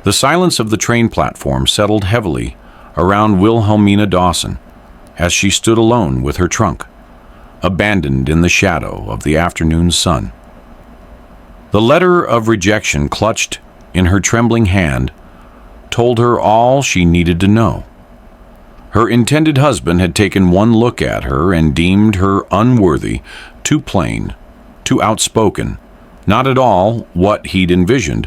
The silence of the train platform settled heavily around Wilhelmina Dawson as she stood alone with her trunk, abandoned in the shadow of the afternoon sun. The letter of rejection clutched in her trembling hand told her all she needed to know. Her intended husband had taken one look at her and deemed her unworthy, too plain, too outspoken, not at all what he'd envisioned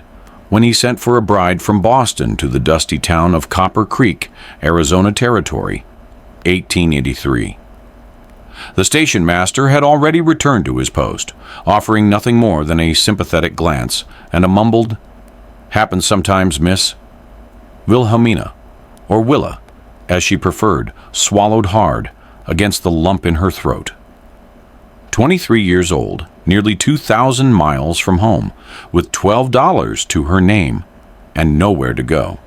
when he sent for a bride from Boston to the dusty town of Copper Creek, Arizona Territory, 1883. The station master had already returned to his post, offering nothing more than a sympathetic glance and a mumbled, "Happens sometimes, miss." Wilhelmina, or Willa, as she preferred, swallowed hard against the lump in her throat. 23 years old, nearly 2,000 miles from home, with $12 to her name, and nowhere to go.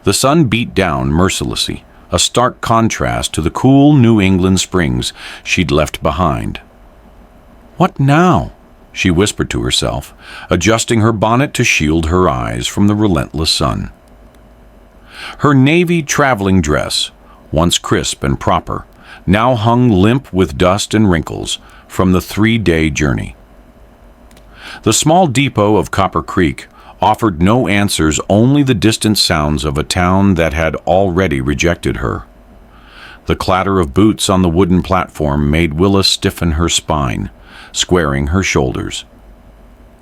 The sun beat down mercilessly, a stark contrast to the cool New England springs she'd left behind. "What now?" she whispered to herself, adjusting her bonnet to shield her eyes from the relentless sun. Her navy traveling dress, once crisp and proper, now hung limp with dust and wrinkles from the 3-day journey. The small depot of Copper Creek offered no answers, only the distant sounds of a town that had already rejected her. The clatter of boots on the wooden platform made Willa stiffen her spine, squaring her shoulders.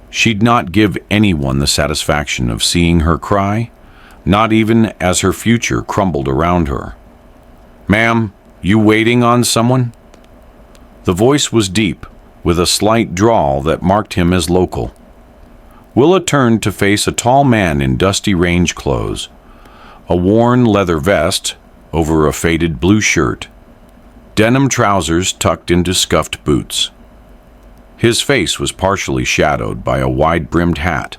She'd not give anyone the satisfaction of seeing her cry, not even as her future crumbled around her. "Ma'am, you waiting on someone?" The voice was deep, with a slight drawl that marked him as local. Willa turned to face a tall man in dusty range clothes, a worn leather vest over a faded blue shirt, denim trousers tucked into scuffed boots. His face was partially shadowed by a wide-brimmed hat,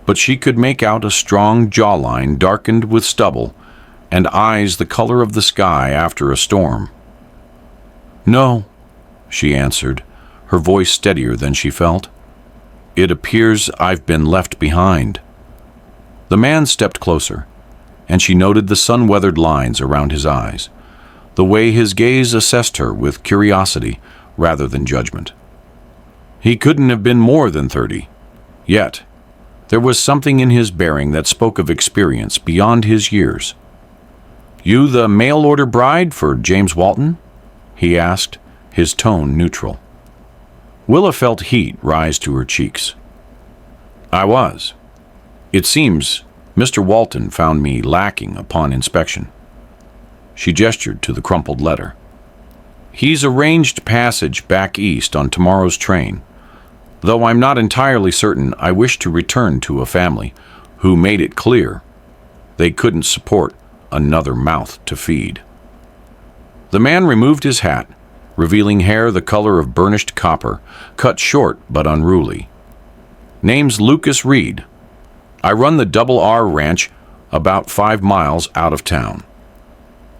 but she could make out a strong jawline darkened with stubble and eyes the color of the sky after a storm. "No," she answered, her voice steadier than she felt. "It appears I've been left behind." The man stepped closer, and she noted the sun-weathered lines around his eyes, the way his gaze assessed her with curiosity rather than judgment. He couldn't have been more than 30, yet there was something in his bearing that spoke of experience beyond his years. "You the mail-order bride for James Walton?" he asked, his tone neutral. Willa felt heat rise to her cheeks. "I was. It seems Mr. Walton found me lacking upon inspection." She gestured to the crumpled letter. "He's arranged passage back east on tomorrow's train, though I'm not entirely certain I wish to return to a family who made it clear they couldn't support another mouth to feed." The man removed his hat, revealing hair the color of burnished copper, cut short but unruly. "Name's Lucas Reed. I run the Double R Ranch about 5 miles out of town."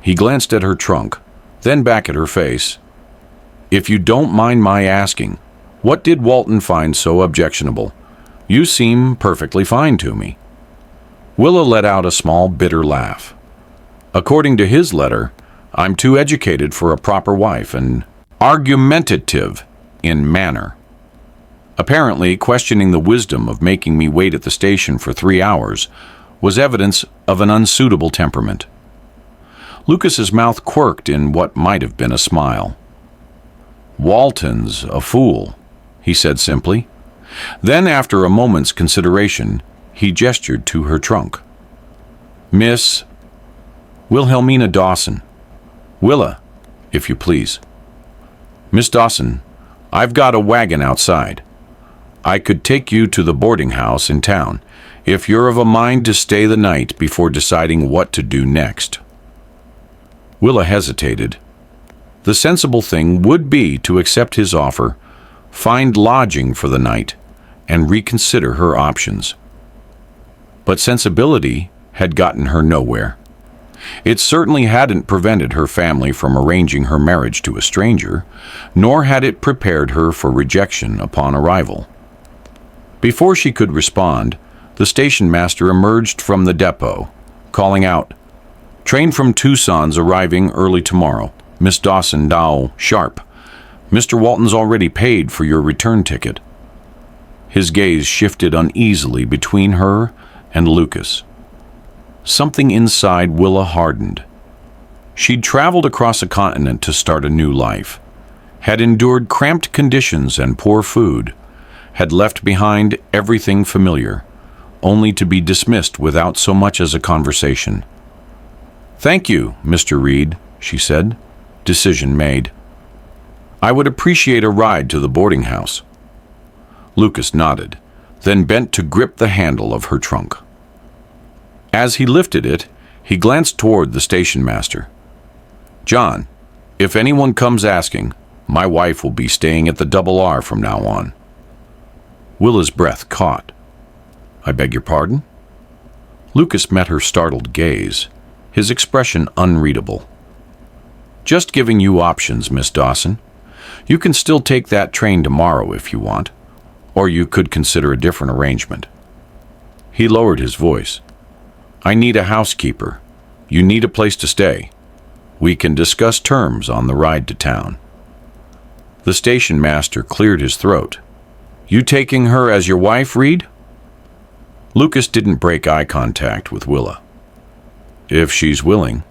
He glanced at her trunk, then back at her face. "If you don't mind my asking, what did Walton find so objectionable? You seem perfectly fine to me." Willa let out a small, bitter laugh. "According to his letter, I'm too educated for a proper wife and argumentative in manner. Apparently, questioning the wisdom of making me wait at the station for 3 hours was evidence of an unsuitable temperament." Lucas's mouth quirked in what might have been a smile. "Walton's a fool," he said simply. Then, after a moment's consideration, he gestured to her trunk. "Miss Wilhelmina Dawson. Willa, if you please." "Miss Dawson, I've got a wagon outside. I could take you to the boarding house in town if you're of a mind to stay the night before deciding what to do next." Willa hesitated. The sensible thing would be to accept his offer, find lodging for the night, and reconsider her options. But sensibility had gotten her nowhere. It certainly hadn't prevented her family from arranging her marriage to a stranger, nor had it prepared her for rejection upon arrival. Before she could respond, The station master emerged from the depot, calling out, "Train from Tucson's arriving early tomorrow. Miss Dawson, Dow, sharp. Mr. Walton's already paid for your return ticket." His gaze shifted uneasily between her and Lucas. Something inside Willa hardened. She'd traveled across a continent to start a new life, had endured cramped conditions and poor food, had left behind everything familiar, only to be dismissed without so much as a conversation. "Thank you, Mr. Reed," she said. Decision made. "I would appreciate a ride to the boarding house." Lucas nodded, then bent to grip the handle of her trunk. As he lifted it, he glanced toward the station master. "John, if anyone comes asking, my wife will be staying at the Double R from now on." Willa's breath caught. "I beg your pardon?" Lucas met her startled gaze, his expression unreadable. "Just giving you options, Miss Dawson. You can still take that train tomorrow if you want, or you could consider a different arrangement." He lowered his voice. "I need a housekeeper. You need a place to stay. We can discuss terms on the ride to town." The station master cleared his throat. "You taking her as your wife, Reed?" Lucas didn't break eye contact with Willa. "If she's willing."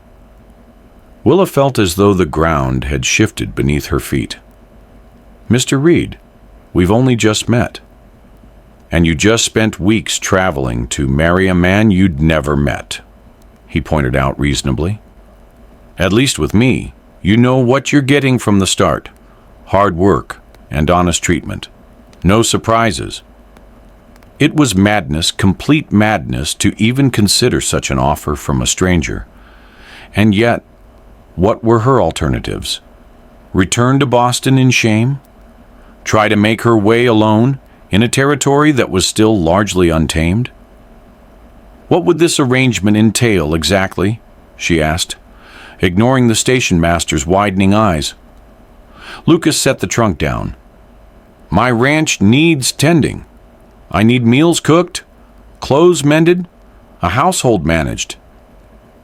Willa felt as though the ground had shifted beneath her feet. "Mr. Reed, we've only just met. And you just spent weeks traveling to marry a man you'd never met," he pointed out reasonably. "At least with me, you know what you're getting from the start. Hard work and honest treatment. No surprises." It was madness, complete madness, to even consider such an offer from a stranger. And yet, what were her alternatives? Return to Boston in shame? Try to make her way alone in a territory that was still largely untamed? "What would this arrangement entail exactly?" she asked, ignoring the station master's widening eyes. Lucas set the trunk down. "My ranch needs tending. I need meals cooked, clothes mended, a household managed.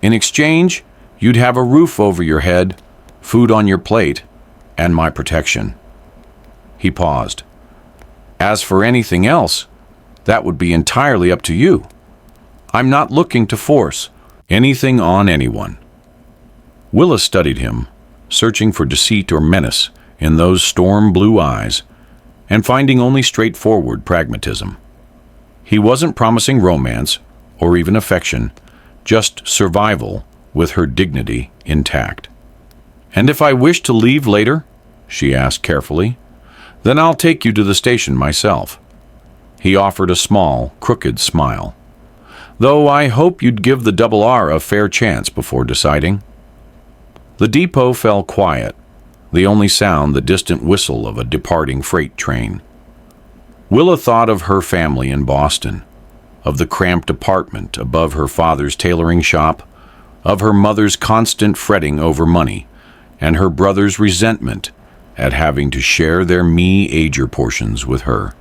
In exchange, you'd have a roof over your head, food on your plate, and my protection." He paused. "As for anything else, that would be entirely up to you. I'm not looking to force anything on anyone." Willa studied him, searching for deceit or menace in those storm-blue eyes, and finding only straightforward pragmatism. He wasn't promising romance or even affection, just survival with her dignity intact. "And if I wish to leave later," she asked carefully, "then I'll take you to the station myself." He offered a small, crooked smile. "Though I hope you'd give the Double R a fair chance before deciding." The depot fell quiet, the only sound the distant whistle of a departing freight train. Willa thought of her family in Boston, of the cramped apartment above her father's tailoring shop, of her mother's constant fretting over money, and her brother's resentment at having to share their me-ager portions with her.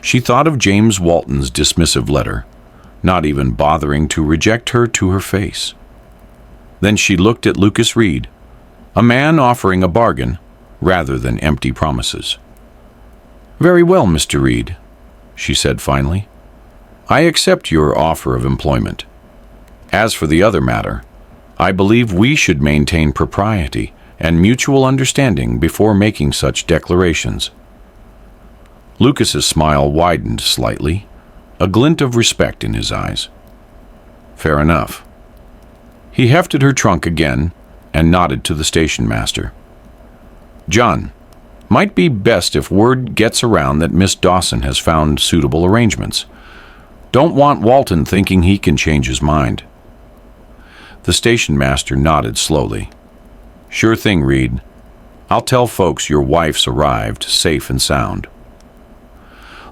She thought of James Walton's dismissive letter, not even bothering to reject her to her face. Then she looked at Lucas Reed, a man offering a bargain rather than empty promises. "Very well, Mr. Reed," she said finally. "I accept your offer of employment. As for the other matter, I believe we should maintain propriety and mutual understanding before making such declarations." Lucas's smile widened slightly, a glint of respect in his eyes. "Fair enough." He hefted her trunk again and nodded to the station master. "John, might be best if word gets around that Miss Dawson has found suitable arrangements. Don't want Walton thinking he can change his mind." The station master nodded slowly. "Sure thing, Reed. I'll tell folks your wife's arrived, safe and sound."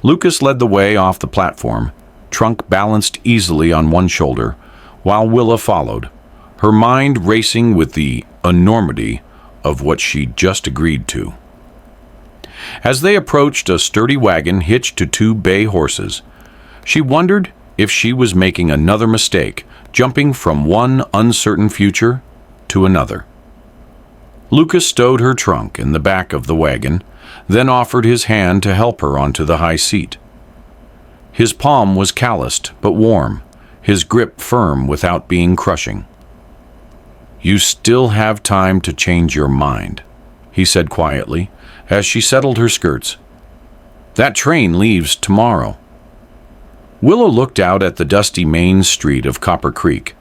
Lucas led the way off the platform, trunk balanced easily on one shoulder, while Willa followed, her mind racing with the enormity of what she'd just agreed to. As they approached a sturdy wagon hitched to two bay horses, she wondered if she was making another mistake, jumping from one uncertain future to another. Lucas stowed her trunk in the back of the wagon, then offered his hand to help her onto the high seat. His palm was calloused but warm, his grip firm without being crushing. "You still have time to change your mind," he said quietly, as she settled her skirts. "That train leaves tomorrow." Willa looked out at the dusty main street of Copper Creek,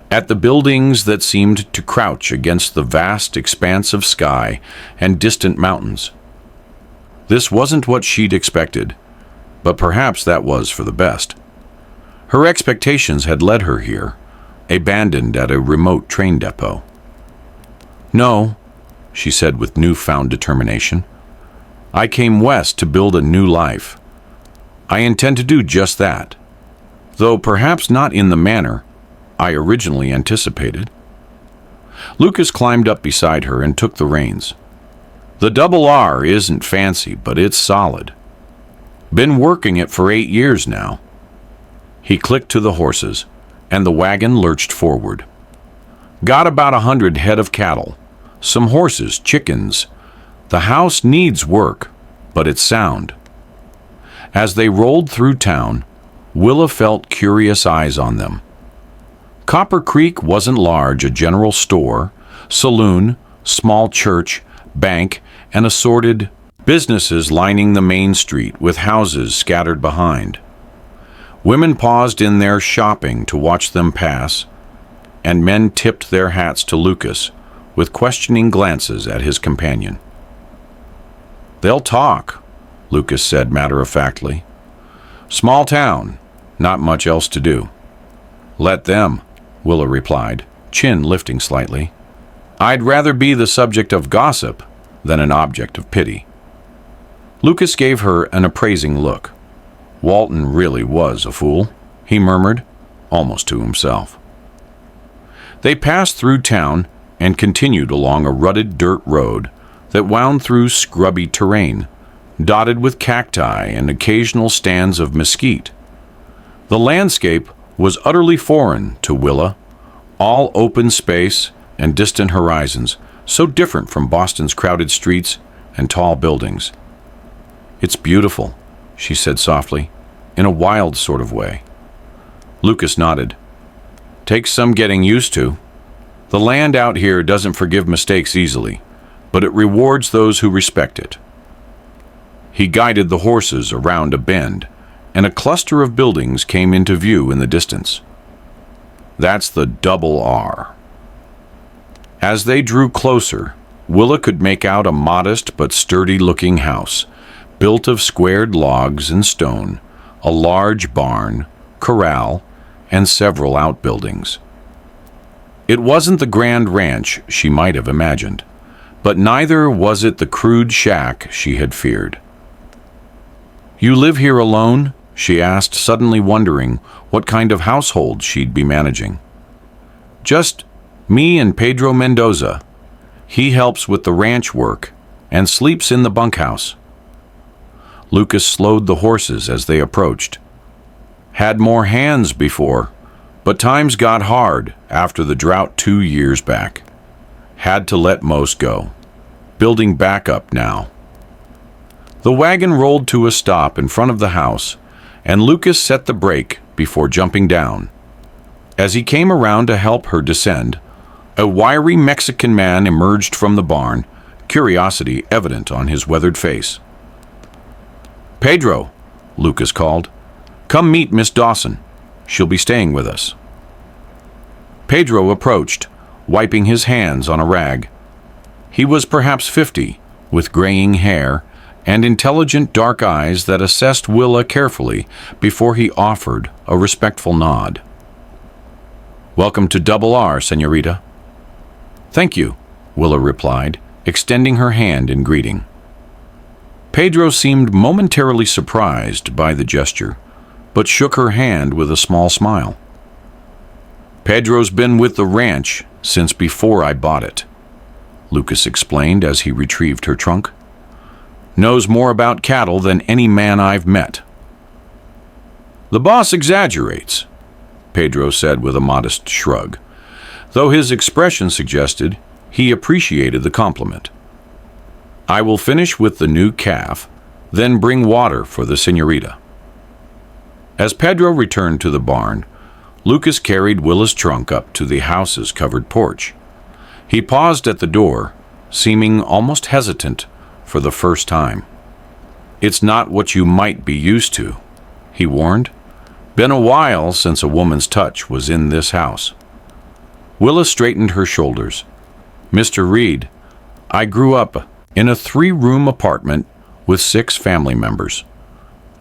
at the buildings that seemed to crouch against the vast expanse of sky and distant mountains. This wasn't what she'd expected, but perhaps that was for the best. Her expectations had led her here, abandoned at a remote train depot. "No," she said with newfound determination. "I came west to build a new life. I intend to do just that, though perhaps not in the manner I originally anticipated." Lucas climbed up beside her and took the reins. "The double R isn't fancy, but it's solid. Been working it for 8 years now." He clicked to the horses, and the wagon lurched forward. "Got about 100 head of cattle, some horses, chickens. The house needs work, but it's sound." As they rolled through town, Willa felt curious eyes on them. Copper Creek wasn't large, a general store, saloon, small church, bank, and assorted businesses lining the main street with houses scattered behind. Women paused in their shopping to watch them pass, and men tipped their hats to Lucas with questioning glances at his companion. "They'll talk," Lucas said matter-of-factly. "Small town, not much else to do." "Let them," Willa replied, chin lifting slightly. "I'd rather be the subject of gossip than an object of pity." Lucas gave her an appraising look. Walton really was a fool, he murmured, almost to himself. They passed through town and continued along a rutted dirt road that wound through scrubby terrain, dotted with cacti and occasional stands of mesquite. The landscape was utterly foreign to Willa, all open space and distant horizons, so different from Boston's crowded streets and tall buildings. "It's beautiful," she said softly, in a wild sort of way. Lucas nodded. "Takes some getting used to. The land out here doesn't forgive mistakes easily, but it rewards those who respect it." He guided the horses around a bend, and a cluster of buildings came into view in the distance. "That's the double R." As they drew closer, Willa could make out a modest but sturdy-looking house, built of squared logs and stone, a large barn, corral, and several outbuildings. It wasn't the grand ranch she might have imagined, but neither was it the crude shack she had feared. "You live here alone?" she asked, suddenly wondering what kind of household she'd be managing. "Just me and Pedro Mendoza. He helps with the ranch work and sleeps in the bunkhouse." Lucas slowed the horses as they approached. "Had more hands before, but times got hard after the drought 2 years back. Had to let most go. Building back up now." The wagon rolled to a stop in front of the house, and Lucas set the brake before jumping down. As he came around to help her descend, a wiry Mexican man emerged from the barn, curiosity evident on his weathered face. "Pedro," Lucas called, "come meet Miss Dawson. She'll be staying with us." Pedro approached, wiping his hands on a rag. He was perhaps 50, with graying hair and intelligent dark eyes that assessed Willa carefully before he offered a respectful nod. "Welcome to Double R, señorita." "Thank you," Willa replied, extending her hand in greeting. Pedro seemed momentarily surprised by the gesture, but shook her hand with a small smile. "Pedro's been with the ranch since before I bought it," Lucas explained as he retrieved her trunk. "Knows more about cattle than any man I've met." "The boss exaggerates," Pedro said with a modest shrug, though his expression suggested he appreciated the compliment. "I will finish with the new calf, then bring water for the señorita." As Pedro returned to the barn, Lucas carried Willa's trunk up to the house's covered porch. He paused at the door, seeming almost hesitant for the first time. "It's not what you might be used to," he warned. "Been a while since a woman's touch was in this house." Willa straightened her shoulders. "Mr. Reed, I grew up in a 3-room apartment with 6 family members.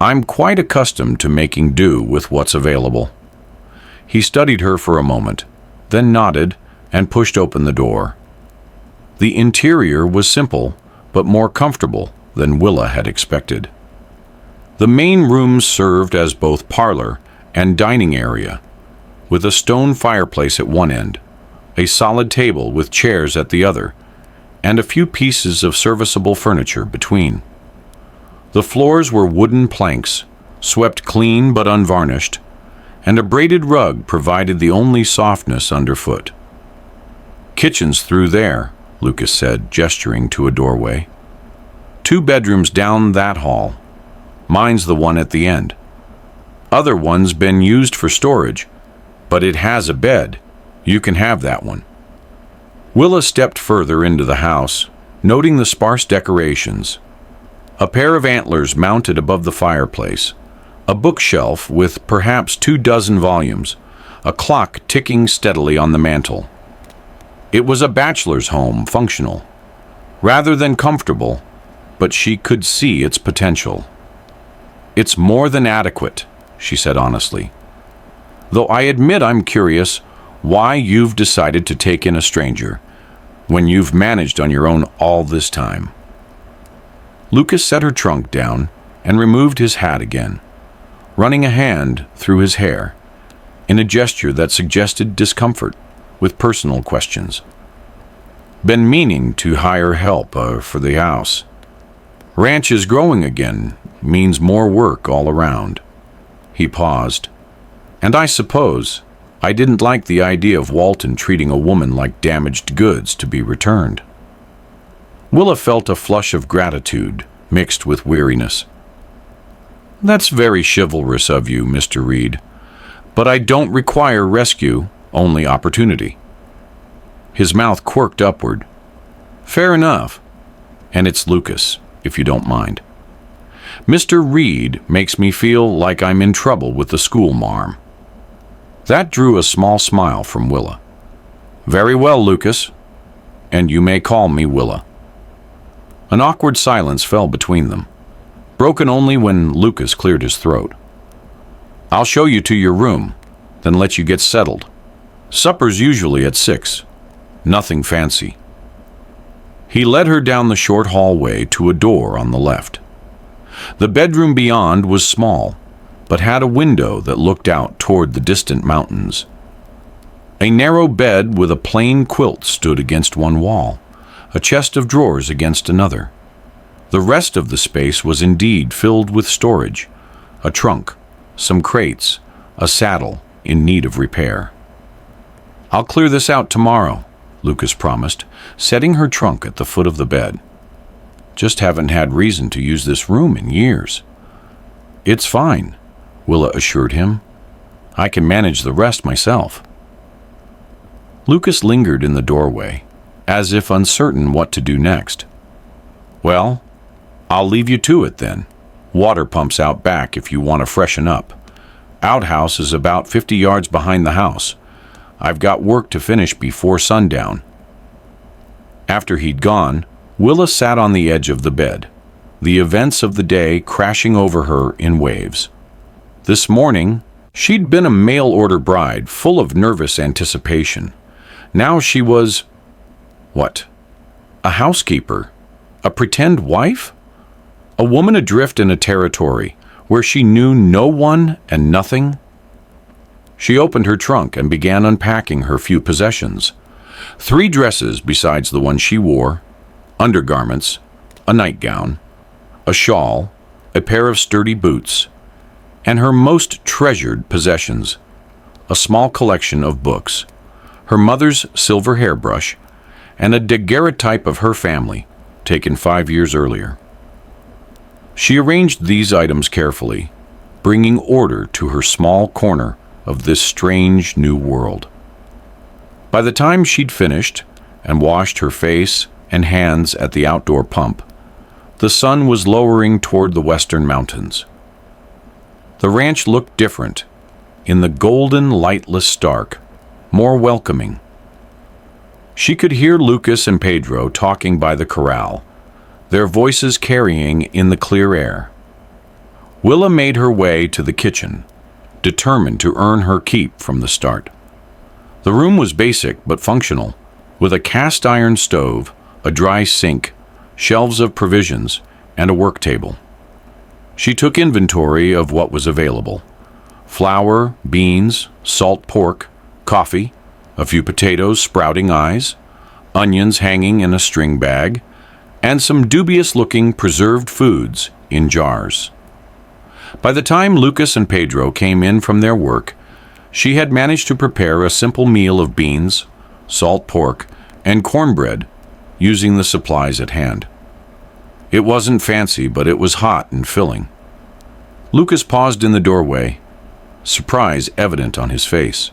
I'm quite accustomed to making do with what's available." He studied her for a moment, then nodded and pushed open the door. The interior was simple, but more comfortable than Willa had expected. The main room served as both parlor and dining area, with a stone fireplace at one end, a solid table with chairs at the other, and a few pieces of serviceable furniture between. The floors were wooden planks, swept clean but unvarnished, and a braided rug provided the only softness underfoot. "Kitchen's through there," Lucas said, gesturing to a doorway. "2 bedrooms down that hall. Mine's the one at the end. Other one's been used for storage, but it has a bed. You can have that one." Willa stepped further into the house, noting the sparse decorations. A pair of antlers mounted above the fireplace, a bookshelf with perhaps 24 volumes, a clock ticking steadily on the mantel. It was a bachelor's home, functional, rather than comfortable, but she could see its potential. "It's more than adequate," she said honestly. "Though I admit I'm curious why you've decided to take in a stranger when you've managed on your own all this time." Lucas set her trunk down and removed his hat again, running a hand through his hair in a gesture that suggested discomfort with personal questions. "Been meaning to hire help for the house. Ranch is growing again, means more work all around." He paused. "And I suppose I didn't like the idea of Walton treating a woman like damaged goods to be returned." Willa felt a flush of gratitude mixed with weariness. "That's very chivalrous of you, Mr. Reed, but I don't require rescue, only opportunity." His mouth quirked upward. "Fair enough. And it's Lucas, if you don't mind. Mr. Reed makes me feel like I'm in trouble with the school marm." That drew a small smile from Willa. "Very well, Lucas. And you may call me Willa." An awkward silence fell between them, broken only when Lucas cleared his throat. "I'll show you to your room, then let you get settled. Supper's usually at 6. Nothing fancy." He led her down the short hallway to a door on the left. The bedroom beyond was small, but had a window that looked out toward the distant mountains. A narrow bed with a plain quilt stood against one wall, a chest of drawers against another. The rest of the space was indeed filled with storage, a trunk, some crates, a saddle in need of repair. "I'll clear this out tomorrow," Lucas promised, setting her trunk at the foot of the bed. "Just haven't had reason to use this room in years." "It's fine," Willa assured him. "I can manage the rest myself." Lucas lingered in the doorway, as if uncertain what to do next. "Well, I'll leave you to it then. Water pumps out back if you want to freshen up. Outhouse is about 50 yards behind the house. I've got work to finish before sundown." After he'd gone, Willa sat on the edge of the bed, the events of the day crashing over her in waves. This morning, she'd been a mail-order bride full of nervous anticipation. Now she was, what? A housekeeper? A pretend wife? A woman adrift in a territory where she knew no one and nothing? She opened her trunk and began unpacking her few possessions. 3 dresses besides the one she wore, undergarments, a nightgown, a shawl, a pair of sturdy boots, and her most treasured possessions, a small collection of books, her mother's silver hairbrush, and a daguerreotype of her family, taken 5 years earlier. She arranged these items carefully, bringing order to her small corner of this strange new world. By the time she'd finished and washed her face and hands at the outdoor pump, the sun was lowering toward the western mountains. The ranch looked different, in the golden, lightless dark, more welcoming. She could hear Lucas and Pedro talking by the corral, their voices carrying in the clear air. Willa made her way to the kitchen, determined to earn her keep from the start. The room was basic but functional, with a cast iron stove, a dry sink, shelves of provisions, and a work table. She took inventory of what was available: flour, beans, salt pork, coffee, a few potatoes sprouting eyes, onions hanging in a string bag, and some dubious-looking preserved foods in jars. By the time Lucas and Pedro came in from their work, she had managed to prepare a simple meal of beans, salt pork, and cornbread, using the supplies at hand. It wasn't fancy, but it was hot and filling. Lucas paused in the doorway, surprise evident on his face.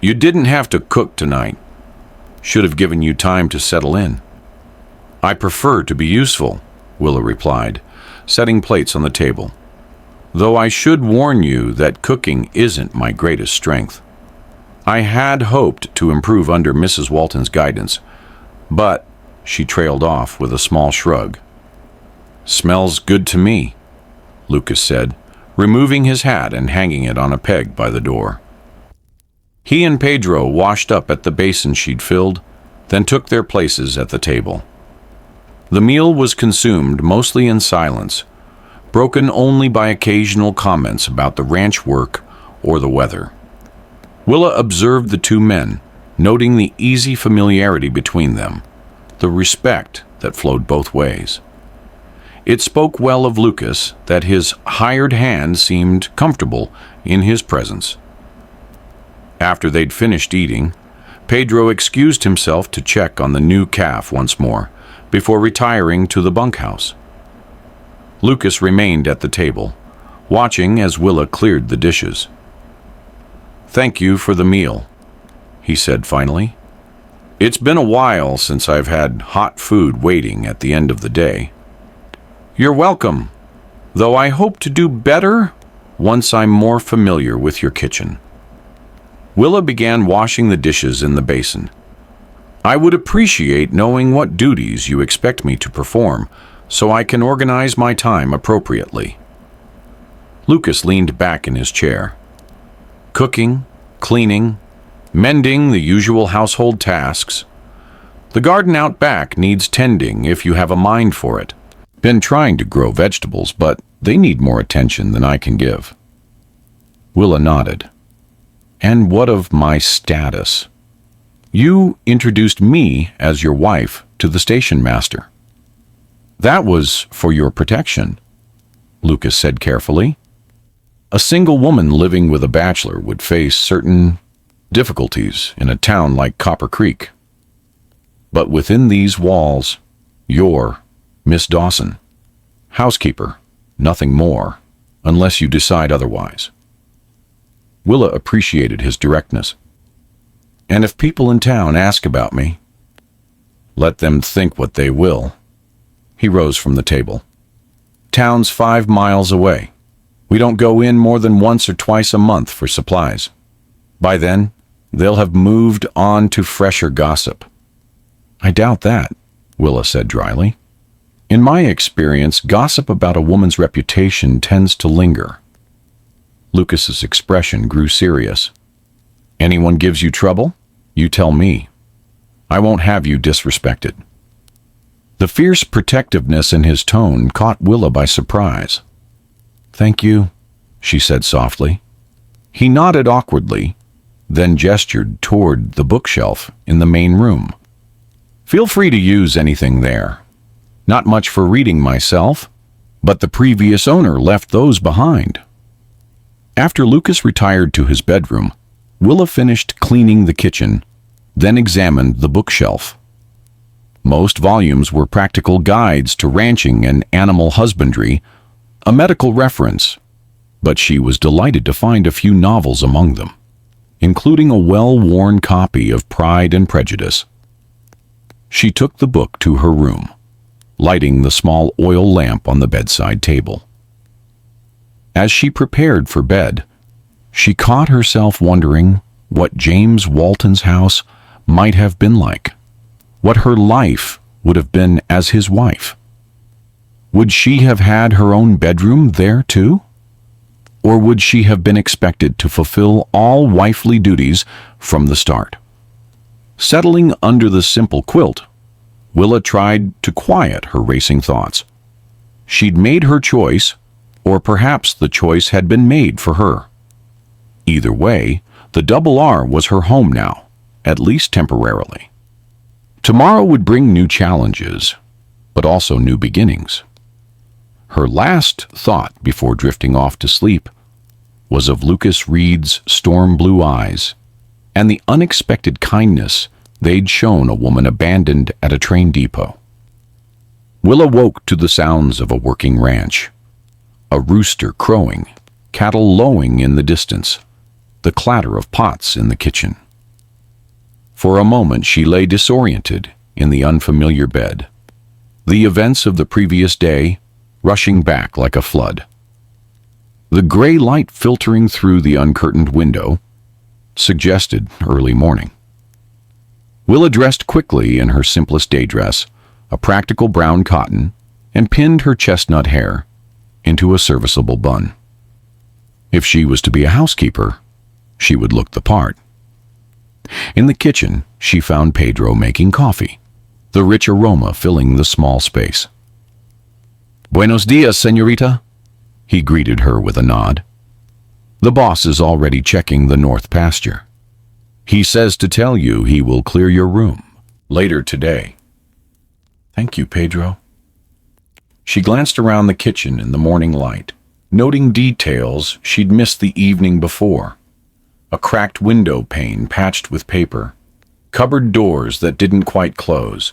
"You didn't have to cook tonight. Should have given you time to settle in." "I prefer to be useful," Willa replied, setting plates on the table. "Though I should warn you that cooking isn't my greatest strength. I had hoped to improve under Mrs. Walton's guidance, but," she trailed off with a small shrug. "Smells good to me," Lucas said, removing his hat and hanging it on a peg by the door. He and Pedro washed up at the basin she'd filled, then took their places at the table. The meal was consumed mostly in silence, broken only by occasional comments about the ranch work or the weather. Willa observed the two men, noting the easy familiarity between them, the respect that flowed both ways. It spoke well of Lucas that his hired hand seemed comfortable in his presence. After they'd finished eating, Pedro excused himself to check on the new calf once more, before retiring to the bunkhouse. Lucas remained at the table, watching as Willa cleared the dishes. "Thank you for the meal," he said finally. "It's been a while since I've had hot food waiting at the end of the day." "You're welcome, though I hope to do better once I'm more familiar with your kitchen." Willa began washing the dishes in the basin. "I would appreciate knowing what duties you expect me to perform, so I can organize my time appropriately." Lucas leaned back in his chair. "Cooking, cleaning, mending the usual household tasks. The garden out back needs tending if you have a mind for it. Been trying to grow vegetables, but they need more attention than I can give." Willa nodded. "And what of my status? You introduced me as your wife to the station master." "That was for your protection," Lucas said carefully. "A single woman living with a bachelor would face certain difficulties in a town like Copper Creek. But within these walls, you're Miss Dawson. Housekeeper, nothing more, unless you decide otherwise." Willa appreciated his directness. "And if people in town ask about me, let them think what they will." He rose from the table. "Town's 5 miles away. We don't go in more than once or twice a month for supplies. By then, they'll have moved on to fresher gossip." "I doubt that," Willa said dryly. "In my experience, gossip about a woman's reputation tends to linger." Lucas's expression grew serious. "Anyone gives you trouble? You tell me. I won't have you disrespected." The fierce protectiveness in his tone caught Willa by surprise. "Thank you," she said softly. He nodded awkwardly, then gestured toward the bookshelf in the main room. "Feel free to use anything there. Not much for reading myself, but the previous owner left those behind." After Lucas retired to his bedroom, Willa finished cleaning the kitchen, then examined the bookshelf. Most volumes were practical guides to ranching and animal husbandry, a medical reference, but she was delighted to find a few novels among them, including a well-worn copy of Pride and Prejudice. She took the book to her room, lighting the small oil lamp on the bedside table. As she prepared for bed, she caught herself wondering what James Walton's house might have been like, what her life would have been as his wife. Would she have had her own bedroom there too? Or would she have been expected to fulfill all wifely duties from the start? Settling under the simple quilt, Willa tried to quiet her racing thoughts. She'd made her choice, or perhaps the choice had been made for her. Either way, the Double R was her home now, at least temporarily. Tomorrow would bring new challenges, but also new beginnings. Her last thought before drifting off to sleep was of Lucas Reed's storm-blue eyes and the unexpected kindness they'd shown a woman abandoned at a train depot. Willa woke to the sounds of a working ranch, a rooster crowing, cattle lowing in the distance, the clatter of pots in the kitchen. For a moment she lay disoriented in the unfamiliar bed, the events of the previous day rushing back like a flood. The gray light filtering through the uncurtained window suggested early morning. Willa dressed quickly in her simplest day dress, a practical brown cotton, and pinned her chestnut hair into a serviceable bun. If she was to be a housekeeper, she would look the part. In the kitchen, she found Pedro making coffee, the rich aroma filling the small space. "Buenos dias, señorita," he greeted her with a nod. "The boss is already checking the north pasture. He says to tell you he will clear your room later today." "Thank you, Pedro." She glanced around the kitchen in the morning light, noting details she'd missed the evening before. A cracked window pane patched with paper, cupboard doors that didn't quite close,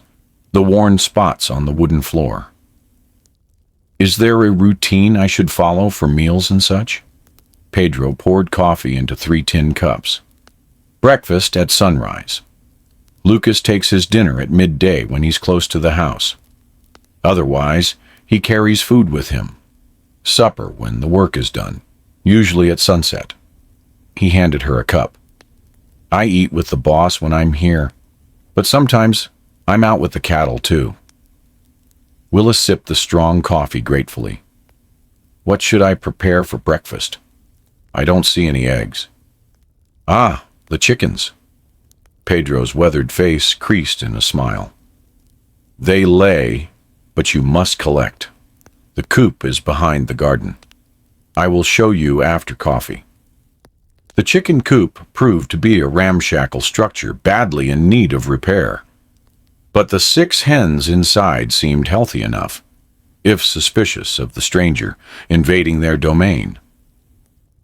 the worn spots on the wooden floor. "Is there a routine I should follow for meals and such?" Pedro poured coffee into 3 tin cups. "Breakfast at sunrise. Lucas takes his dinner at midday when he's close to the house. Otherwise, he carries food with him. Supper when the work is done, usually at sunset." He handed her a cup. "I eat with the boss when I'm here, but sometimes I'm out with the cattle too." Willa sipped the strong coffee gratefully. "What should I prepare for breakfast? I don't see any eggs." "Ah, the chickens." Pedro's weathered face creased in a smile. "They lay, but you must collect. The coop is behind the garden. I will show you after coffee." The chicken coop proved to be a ramshackle structure badly in need of repair. But the 6 hens inside seemed healthy enough, if suspicious of the stranger invading their domain.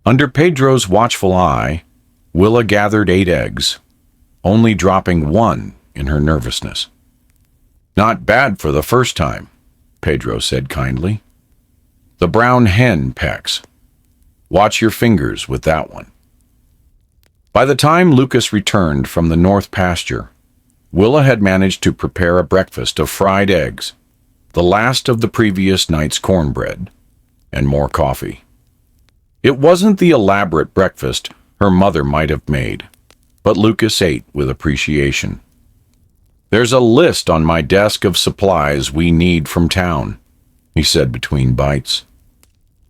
Under Pedro's watchful eye, Willa gathered 8 eggs, only dropping 1 in her nervousness. "Not bad for the first time," Pedro said kindly. "The brown hen pecks. Watch your fingers with that one." By the time Lucas returned from the north pasture, Willa had managed to prepare a breakfast of fried eggs, the last of the previous night's cornbread, and more coffee. It wasn't the elaborate breakfast her mother might have made, but Lucas ate with appreciation. "There's a list on my desk of supplies we need from town," he said between bites.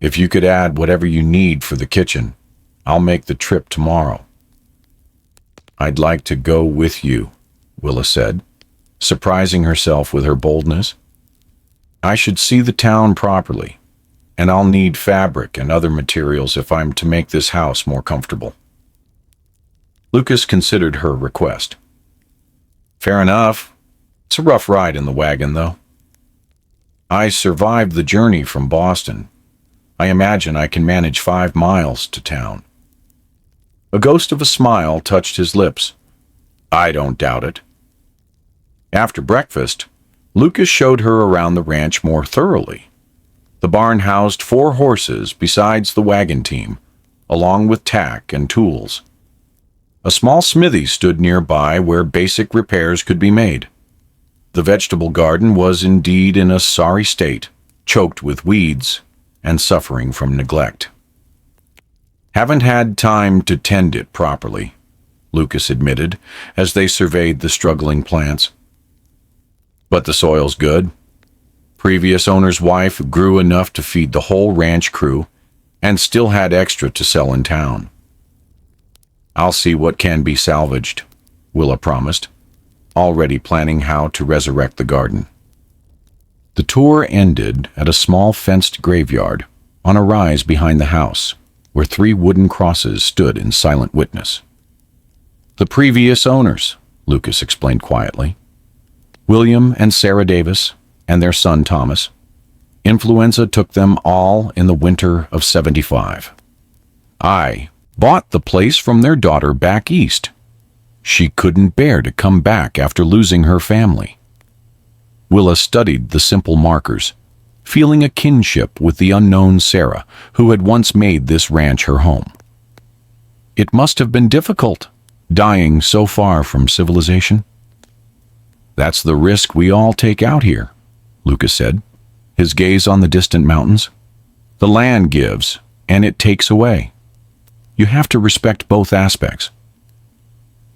"If you could add whatever you need for the kitchen, I'll make the trip tomorrow." "I'd like to go with you," Willa said, surprising herself with her boldness. "I should see the town properly, and I'll need fabric and other materials if I'm to make this house more comfortable." Lucas considered her request. "Fair enough. It's a rough ride in the wagon, though." "I survived the journey from Boston. I imagine I can manage 5 miles to town." A ghost of a smile touched his lips. "I don't doubt it." After breakfast, Lucas showed her around the ranch more thoroughly. The barn housed 4 horses besides the wagon team, along with tack and tools. A small smithy stood nearby where basic repairs could be made. The vegetable garden was indeed in a sorry state, choked with weeds and suffering from neglect. "Haven't had time to tend it properly," Lucas admitted as they surveyed the struggling plants. "But the soil's good. Previous owner's wife grew enough to feed the whole ranch crew and still had extra to sell in town." "I'll see what can be salvaged," Willa promised, already planning how to resurrect the garden. The tour ended at a small fenced graveyard on a rise behind the house, where 3 wooden crosses stood in silent witness. "The previous owners," Lucas explained quietly. "William and Sarah Davis and their son Thomas. Influenza took them all in the winter of '75. I bought the place from their daughter back east. She couldn't bear to come back after losing her family." Willa studied the simple markers, feeling a kinship with the unknown Sarah, who had once made this ranch her home. "It must have been difficult, dying so far from civilization." "That's the risk we all take out here," Lucas said, his gaze on the distant mountains. "The land gives, and it takes away. You have to respect both aspects."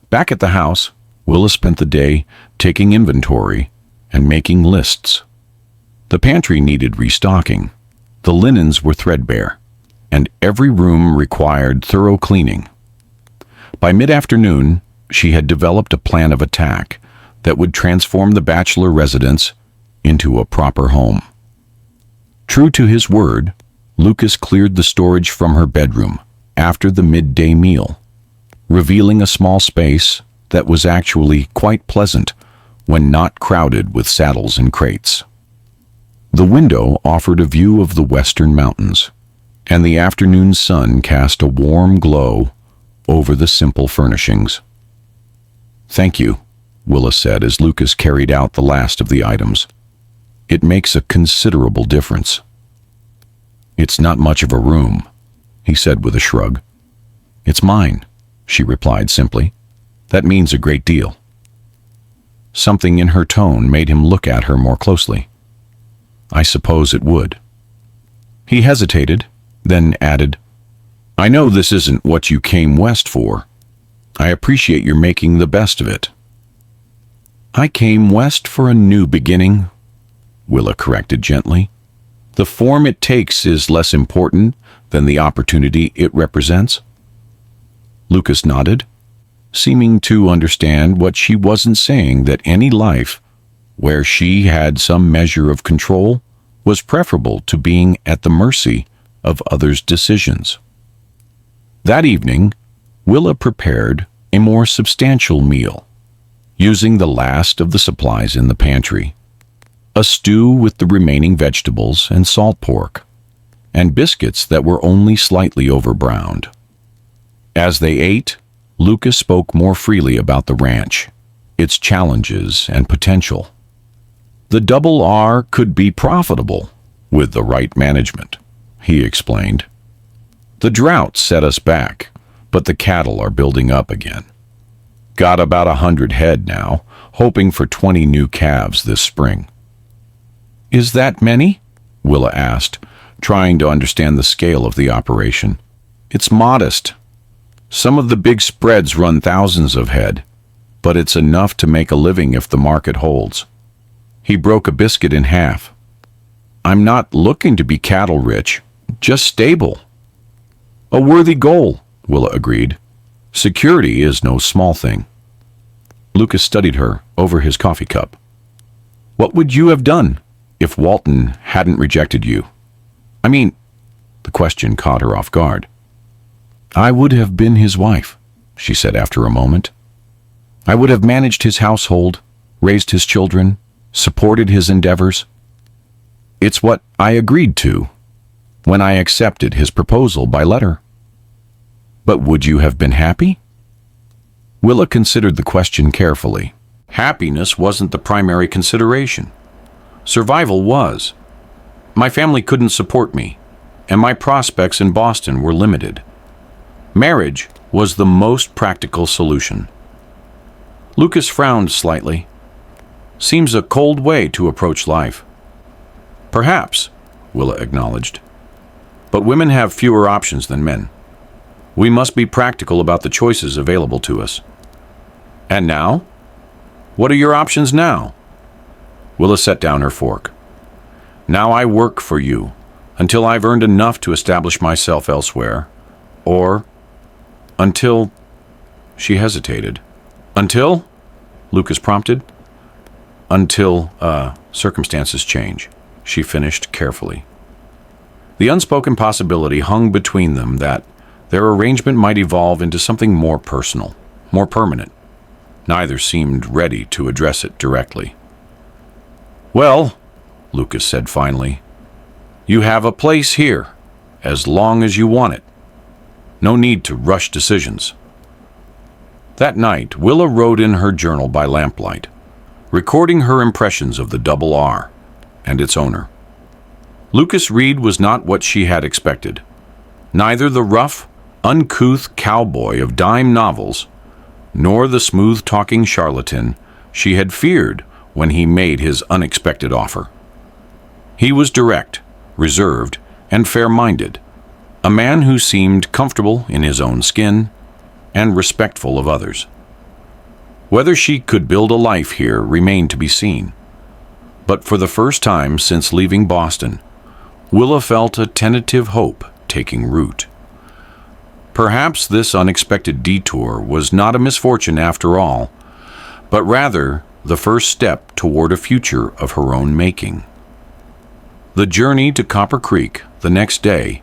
Back at the house, Willa spent the day taking inventory and making lists. The pantry needed restocking, the linens were threadbare, and every room required thorough cleaning. By mid-afternoon, she had developed a plan of attack that would transform the bachelor residence into a proper home. True to his word, Lucas cleared the storage from her bedroom after the midday meal, revealing a small space that was actually quite pleasant when not crowded with saddles and crates. The window offered a view of the western mountains, and the afternoon sun cast a warm glow over the simple furnishings. "Thank you," Willa said as Lucas carried out the last of the items. "It makes a considerable difference." "It's not much of a room," he said with a shrug. "It's mine," she replied simply. "That means a great deal." Something in her tone made him look at her more closely. "I suppose it would." He hesitated, then added, "I know this isn't what you came west for. I appreciate your making the best of it." "I came west for a new beginning," Willa corrected gently. "The form it takes is less important than the opportunity it represents." Lucas nodded, seeming to understand what she wasn't saying, that any life where she had some measure of control was preferable to being at the mercy of others' decisions. That evening, Willa prepared a more substantial meal, using the last of the supplies in the pantry: a stew with the remaining vegetables and salt pork, and biscuits that were only slightly overbrowned. As they ate, Lucas spoke more freely about the ranch, its challenges and potential. "The Double R could be profitable with the right management," he explained. "The drought set us back, but the cattle are building up again. Got about 100 head now, hoping for 20 new calves this spring." "Is that many?" Willa asked, trying to understand the scale of the operation. "It's modest. Some of the big spreads run thousands of head, but it's enough to make a living if the market holds." He broke a biscuit in half. "I'm not looking to be cattle rich, just stable." "A worthy goal," Willa agreed. "Security is no small thing." Lucas studied her over his coffee cup. "What would you have done if Walton hadn't rejected you? I mean," the question caught her off guard. "I would have been his wife," she said after a moment. "I would have managed his household, raised his children, supported his endeavors. It's what I agreed to." when I accepted his proposal by letter. But would you have been happy? Willa considered the question carefully. Happiness wasn't the primary consideration. Survival was. My family couldn't support me, and my prospects in Boston were limited. Marriage was the most practical solution. Lucas frowned slightly. Seems a cold way to approach life. Perhaps, Willa acknowledged. But women have fewer options than men. We must be practical about the choices available to us. And now? What are your options now? Willa set down her fork. Now I work for you until I've earned enough to establish myself elsewhere. Or until... She hesitated. Until? Lucas prompted. Until, circumstances change, she finished carefully. The unspoken possibility hung between them that their arrangement might evolve into something more personal, more permanent. Neither seemed ready to address it directly. Well, Lucas said finally, you have a place here, as long as you want it. No need to rush decisions. That night, Willa wrote in her journal by lamplight, recording her impressions of the Double R and its owner. Lucas Reed was not what she had expected. Neither the rough, uncouth cowboy of dime novels, nor the smooth-talking charlatan she had feared when he made his unexpected offer. He was direct, reserved, and fair-minded, a man who seemed comfortable in his own skin and respectful of others. Whether she could build a life here remained to be seen. But for the first time since leaving Boston, Willa felt a tentative hope taking root. Perhaps this unexpected detour was not a misfortune after all, but rather the first step toward a future of her own making. The journey to Copper Creek the next day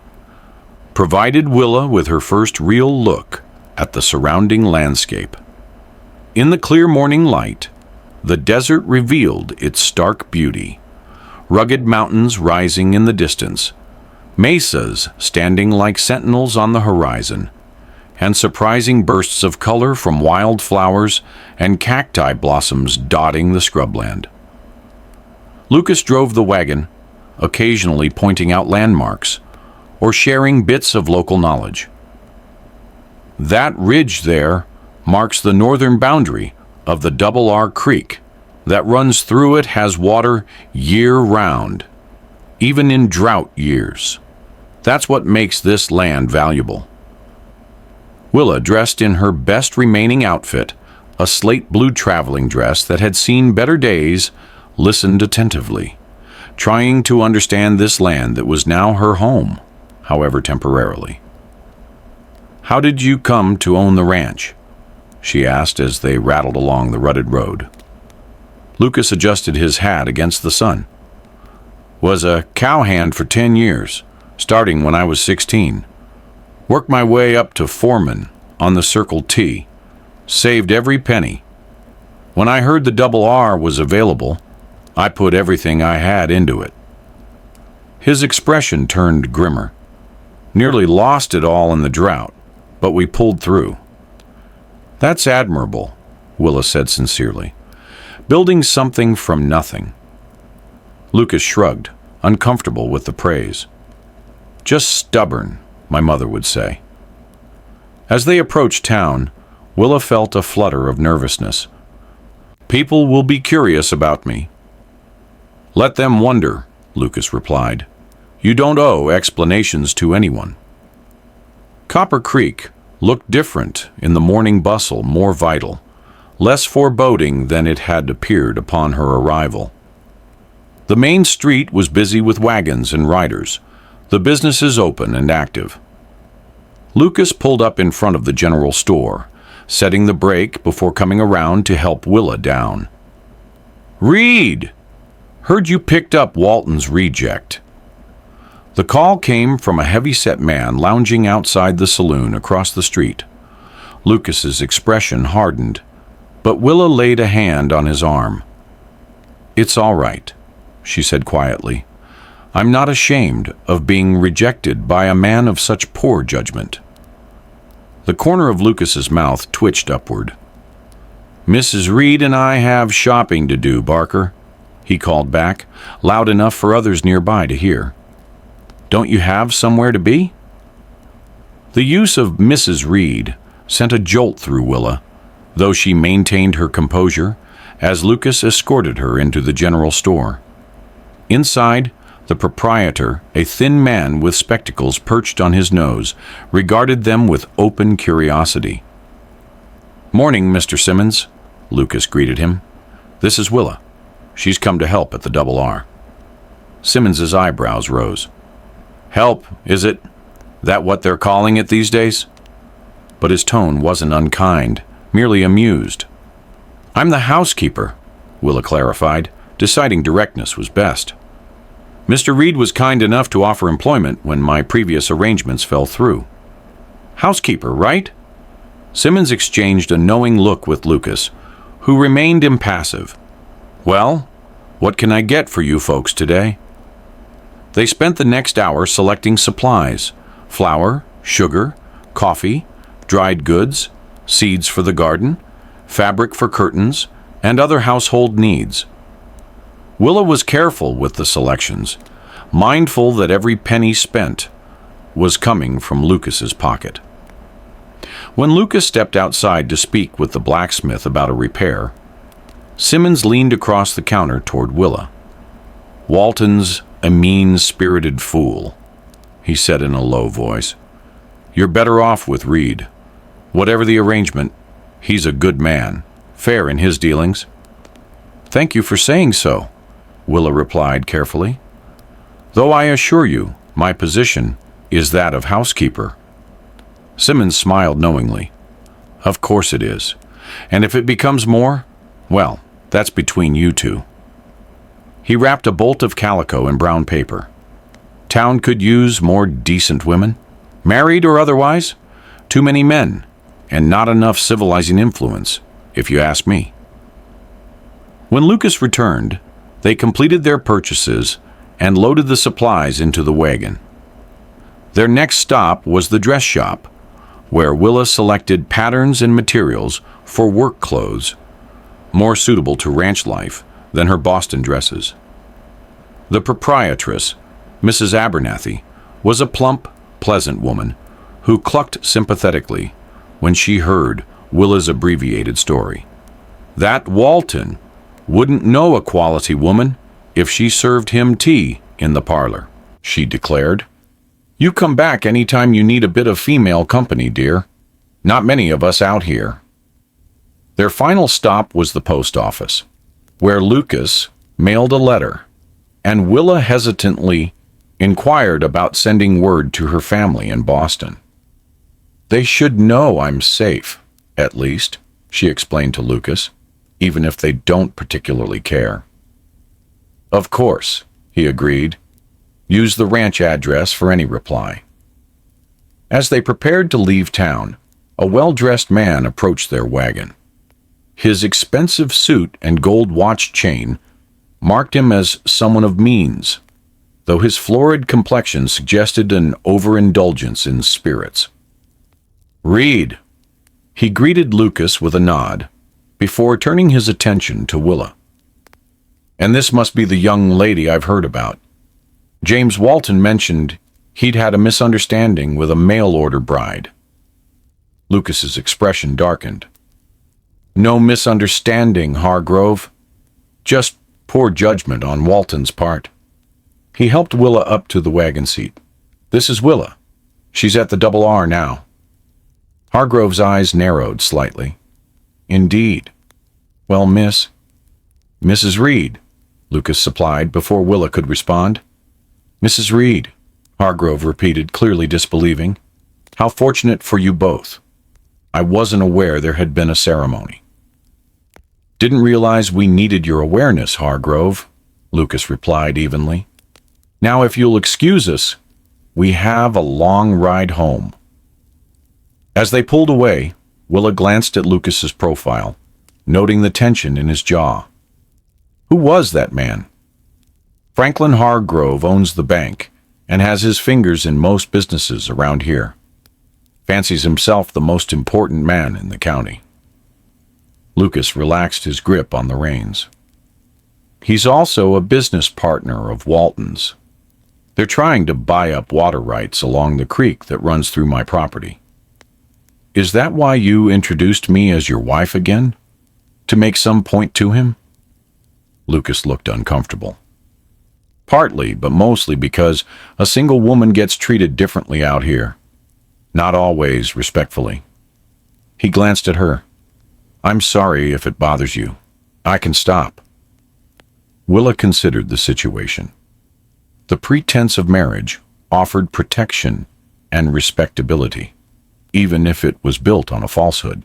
provided Willa with her first real look at the surrounding landscape. In the clear morning light, the desert revealed its stark beauty. Rugged mountains rising in the distance, mesas standing like sentinels on the horizon, and surprising bursts of color from wildflowers and cacti blossoms dotting the scrubland. Lucas drove the wagon, occasionally pointing out landmarks or sharing bits of local knowledge. That ridge there marks the northern boundary of the Double R Creek. That runs through it has water year-round, even in drought years. That's what makes this land valuable. Willa, dressed in her best remaining outfit, a slate blue traveling dress that had seen better days, listened attentively, trying to understand this land that was now her home, however temporarily. How did you come to own the ranch? She asked as they rattled along the rutted road. Lucas adjusted his hat against the sun. Was a cowhand for 10 years, starting when I was 16. Worked my way up to foreman on the Circle T. Saved every penny. When I heard the Double R was available, I put everything I had into it. His expression turned grimmer. Nearly lost it all in the drought, but we pulled through. That's admirable, Willa said sincerely. Building something from nothing. Lucas shrugged, uncomfortable with the praise. Just stubborn, my mother would say. As they approached town, Willa felt a flutter of nervousness. People will be curious about me. Let them wonder, Lucas replied. You don't owe explanations to anyone. Copper Creek looked different in the morning bustle, more vital, less foreboding than it had appeared upon her arrival. The main street was busy with wagons and riders, the businesses open and active. Lucas pulled up in front of the general store, setting the brake before coming around to help Willa down. Reed! Heard you picked up Walton's reject. The call came from a heavy-set man lounging outside the saloon across the street. Lucas's expression hardened, but Willa laid a hand on his arm. It's all right, she said quietly. I'm not ashamed of being rejected by a man of such poor judgment." The corner of Lucas's mouth twitched upward. "Mrs. Reed and I have shopping to do, Barker," he called back, loud enough for others nearby to hear. "Don't you have somewhere to be?" The use of Mrs. Reed sent a jolt through Willa, though she maintained her composure as Lucas escorted her into the general store. Inside, the proprietor, a thin man with spectacles perched on his nose, regarded them with open curiosity. "Morning, Mr. Simmons," Lucas greeted him. "This is Willa. She's come to help at the Double R." Simmons's eyebrows rose. "Help, is it? That what they're calling it these days?" But his tone wasn't unkind, merely amused. "I'm the housekeeper," Willa clarified, deciding directness was best. "Mr. Reed was kind enough to offer employment when my previous arrangements fell through." "Housekeeper, right?" Simmons exchanged a knowing look with Lucas, who remained impassive. "Well, what can I get for you folks today?" They spent the next hour selecting supplies: flour, sugar, coffee, dried goods, seeds for the garden, fabric for curtains, and other household needs. Willa was careful with the selections, mindful that every penny spent was coming from Lucas's pocket. When Lucas stepped outside to speak with the blacksmith about a repair, Simmons leaned across the counter toward Willa. "Walton's a mean-spirited fool," he said in a low voice. "You're better off with Reed. Whatever the arrangement, he's a good man, fair in his dealings." "Thank you for saying so," Willa replied carefully. "Though I assure you, my position is that of housekeeper." Simmons smiled knowingly. "Of course it is. And if it becomes more, well, that's between you two." He wrapped a bolt of calico in brown paper. "Town could use more decent women, married or otherwise. Too many men, and not enough civilizing influence, if you ask me." When Lucas returned, they completed their purchases and loaded the supplies into the wagon. Their next stop was the dress shop, where Willa selected patterns and materials for work clothes, more suitable to ranch life than her Boston dresses. The proprietress, Mrs. Abernathy, was a plump, pleasant woman who clucked sympathetically when she heard Willa's abbreviated story. That Walton wouldn't know a quality woman if she served him tea in the parlor, she declared. "You come back any time you need a bit of female company, dear. Not many of us out here." Their final stop was the post office, where Lucas mailed a letter, and Willa hesitantly inquired about sending word to her family in Boston. "They should know I'm safe, at least," she explained to Lucas, "even if they don't particularly care." "Of course," he agreed. "Use the ranch address for any reply." As they prepared to leave town, a well-dressed man approached their wagon. His expensive suit and gold watch chain marked him as someone of means, though his florid complexion suggested an overindulgence in spirits. "Reed," he greeted Lucas with a nod, before turning his attention to Willa. "And this must be the young lady I've heard about. James Walton mentioned he'd had a misunderstanding with a mail-order bride." Lucas's expression darkened. "No misunderstanding, Hargrove. Just poor judgment on Walton's part." He helped Willa up to the wagon seat. "This is Willa. She's at the Double R now." Hargrove's eyes narrowed slightly. "Indeed. Well, Mrs. Reed," Lucas supplied before Willa could respond. "Mrs. Reed," Hargrove repeated, clearly disbelieving. "How fortunate for you both. I wasn't aware there had been a ceremony." "Didn't realize we needed your awareness, Hargrove," Lucas replied evenly. "Now, if you'll excuse us, we have a long ride home." As they pulled away, Willa glanced at Lucas's profile, noting the tension in his jaw. Who was that man? Franklin Hargrove owns the bank and has his fingers in most businesses around here. Fancies himself the most important man in the county. Lucas relaxed his grip on the reins. He's also a business partner of Walton's. They're trying to buy up water rights along the creek that runs through my property. Is that why you introduced me as your wife again? To make some point to him? Lucas looked uncomfortable. Partly, but mostly because a single woman gets treated differently out here. Not always respectfully. He glanced at her. I'm sorry if it bothers you. I can stop. Willa considered the situation. The pretense of marriage offered protection and respectability, even if it was built on a falsehood.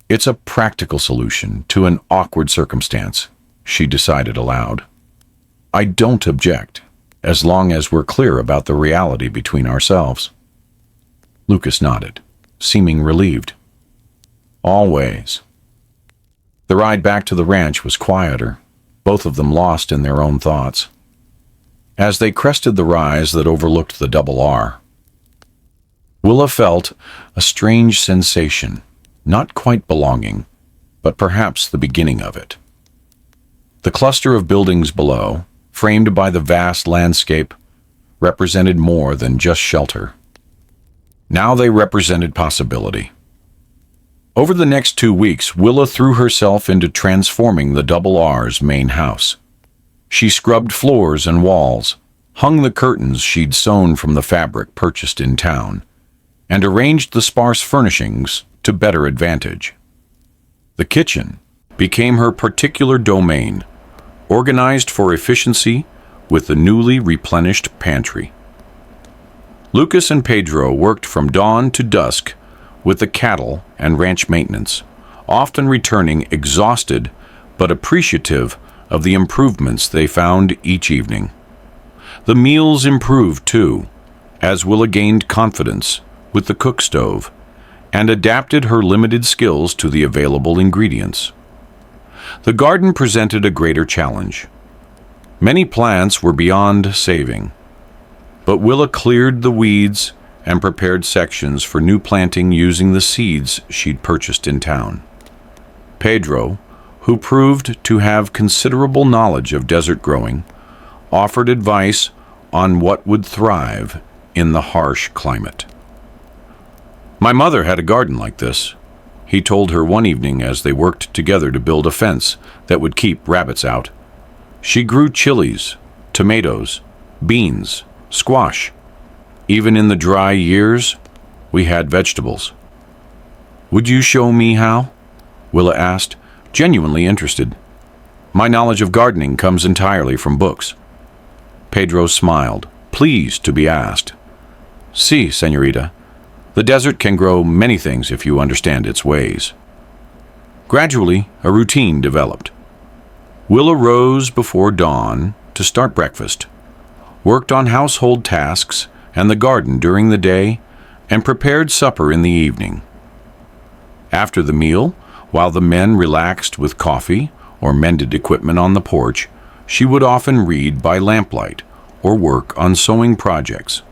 It's a practical solution to an awkward circumstance, she decided aloud. I don't object, as long as we're clear about the reality between ourselves. Lucas nodded, seeming relieved. Always. The ride back to the ranch was quieter, both of them lost in their own thoughts. As they crested the rise that overlooked the Double R, Willa felt a strange sensation, not quite belonging, but perhaps the beginning of it. The cluster of buildings below, framed by the vast landscape, represented more than just shelter. Now they represented possibility. Over the next 2 weeks, Willa threw herself into transforming the Double R's main house. She scrubbed floors and walls, hung the curtains she'd sewn from the fabric purchased in town, and arranged the sparse furnishings to better advantage. The kitchen became her particular domain, organized for efficiency with the newly replenished pantry. Lucas and Pedro worked from dawn to dusk with the cattle and ranch maintenance, often returning exhausted but appreciative of the improvements they found each evening. The meals improved too, as Willa gained confidence with the cook stove and adapted her limited skills to the available ingredients. The garden presented a greater challenge. Many plants were beyond saving, but Willa cleared the weeds and prepared sections for new planting using the seeds she'd purchased in town. Pedro, who proved to have considerable knowledge of desert growing, offered advice on what would thrive in the harsh climate. My mother had a garden like this, he told her one evening as they worked together to build a fence that would keep rabbits out. She grew chilies, tomatoes, beans, squash. Even in the dry years, we had vegetables. Would you show me how? Willa asked, genuinely interested. My knowledge of gardening comes entirely from books. Pedro smiled, pleased to be asked. Si, señorita. The desert can grow many things if you understand its ways. Gradually, a routine developed. Willa rose before dawn to start breakfast, worked on household tasks and the garden during the day, and prepared supper in the evening. After the meal, while the men relaxed with coffee or mended equipment on the porch, she would often read by lamplight or work on sewing projects.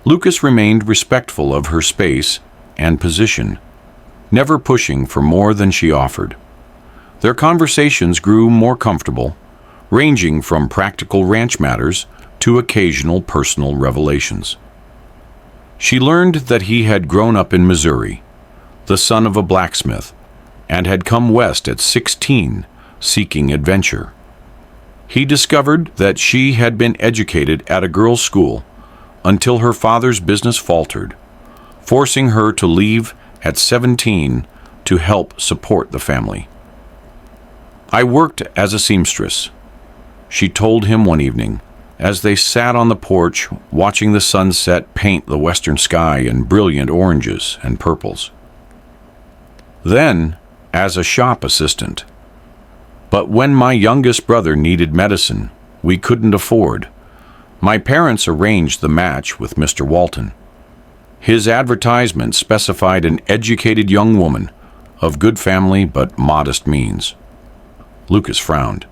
Lucas remained respectful of her space and position, never pushing for more than she offered. Their conversations grew more comfortable, ranging from practical ranch matters to occasional personal revelations. She learned that he had grown up in Missouri, the son of a blacksmith, and had come west at 16, seeking adventure. He discovered that she had been educated at a girls' school until her father's business faltered, forcing her to leave at 17 to help support the family. I worked as a seamstress, she told him one evening, as they sat on the porch watching the sunset paint the western sky in brilliant oranges and purples. Then, as a shop assistant. But when my youngest brother needed medicine we couldn't afford, my parents arranged the match with Mr. Walton. His advertisement specified an educated young woman of good family but modest means. Lucas frowned.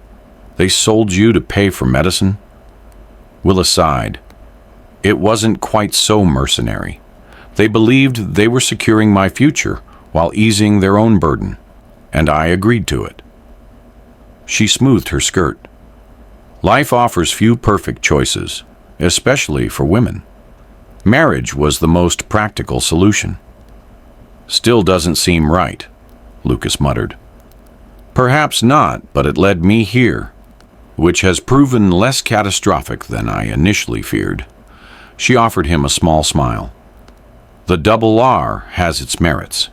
They sold you to pay for medicine? Willa sighed. It wasn't quite so mercenary. They believed they were securing my future while easing their own burden, and I agreed to it. She smoothed her skirt. Life offers few perfect choices, especially for women. Marriage was the most practical solution. Still doesn't seem right, Lucas muttered. Perhaps not, but it led me here, which has proven less catastrophic than I initially feared. She offered him a small smile. The double R has its merits.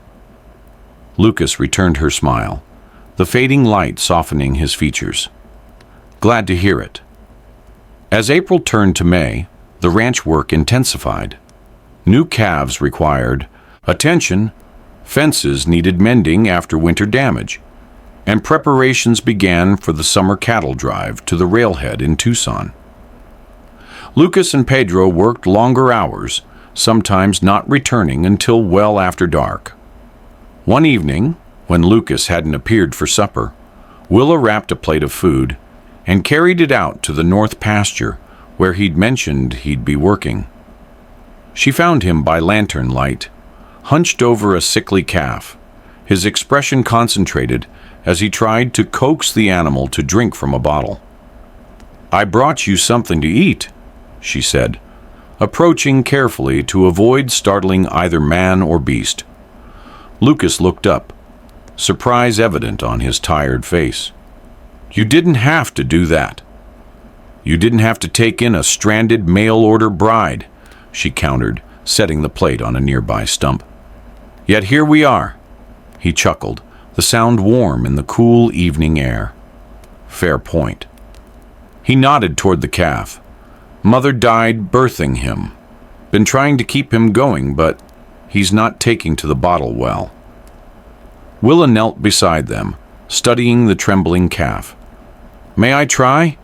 Lucas returned her smile, the fading light softening his features. Glad to hear it. As April turned to May, the ranch work intensified. New calves required attention, fences needed mending after winter damage, and preparations began for the summer cattle drive to the railhead in Tucson. Lucas and Pedro worked longer hours, sometimes not returning until well after dark. One evening, when Lucas hadn't appeared for supper, Willa wrapped a plate of food and carried it out to the north pasture where he'd mentioned he'd be working. She found him by lantern light, hunched over a sickly calf, his expression concentrated as he tried to coax the animal to drink from a bottle. "I brought you something to eat," she said, approaching carefully to avoid startling either man or beast. Lucas looked up, surprise evident on his tired face. "You didn't have to do that. You didn't have to take in a stranded mail-order bride," she countered, setting the plate on a nearby stump. "Yet here we are," he chuckled, the sound warm in the cool evening air. "Fair point." He nodded toward the calf. "Mother died birthing him. Been trying to keep him going, but he's not taking to the bottle well." Willa knelt beside them, studying the trembling calf. "May I try?"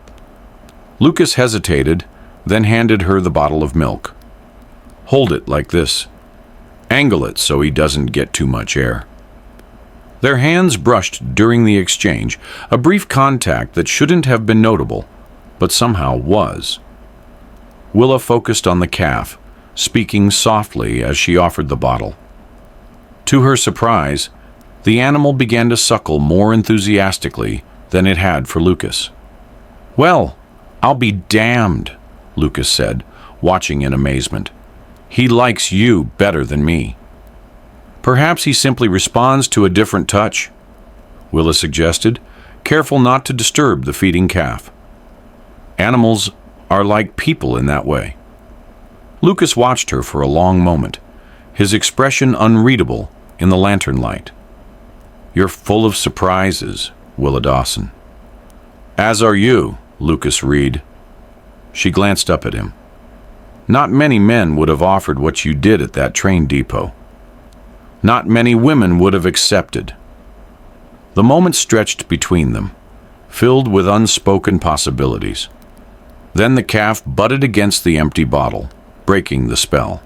Lucas hesitated, then handed her the bottle of milk. "Hold it like this. Angle it so he doesn't get too much air." Their hands brushed during the exchange, a brief contact that shouldn't have been notable, but somehow was. Willa focused on the calf, speaking softly as she offered the bottle. To her surprise, the animal began to suckle more enthusiastically than it had for Lucas. "Well, I'll be damned," Lucas said, watching in amazement. "He likes you better than me." "Perhaps he simply responds to a different touch," Willa suggested, careful not to disturb the feeding calf. "Animals are like people in that way." Lucas watched her for a long moment, his expression unreadable in the lantern light. "You're full of surprises, Willa Dawson." "As are you, Lucas Reed." She glanced up at him. "Not many men would have offered what you did at that train depot. Not many women would have accepted." The moment stretched between them, filled with unspoken possibilities. Then the calf butted against the empty bottle, breaking the spell.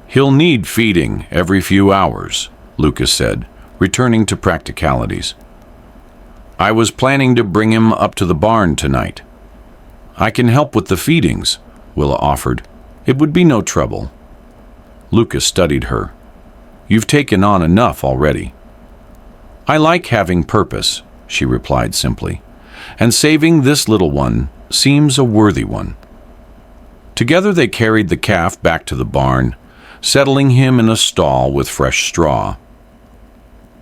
"He'll need feeding every few hours," Lucas said, returning to practicalities. "I was planning to bring him up to the barn tonight." "I can help with the feedings," Willa offered. "It would be no trouble." Lucas studied her. "You've taken on enough already." "I like having purpose," she replied simply, "and saving this little one seems a worthy one." Together they carried the calf back to the barn, settling him in a stall with fresh straw.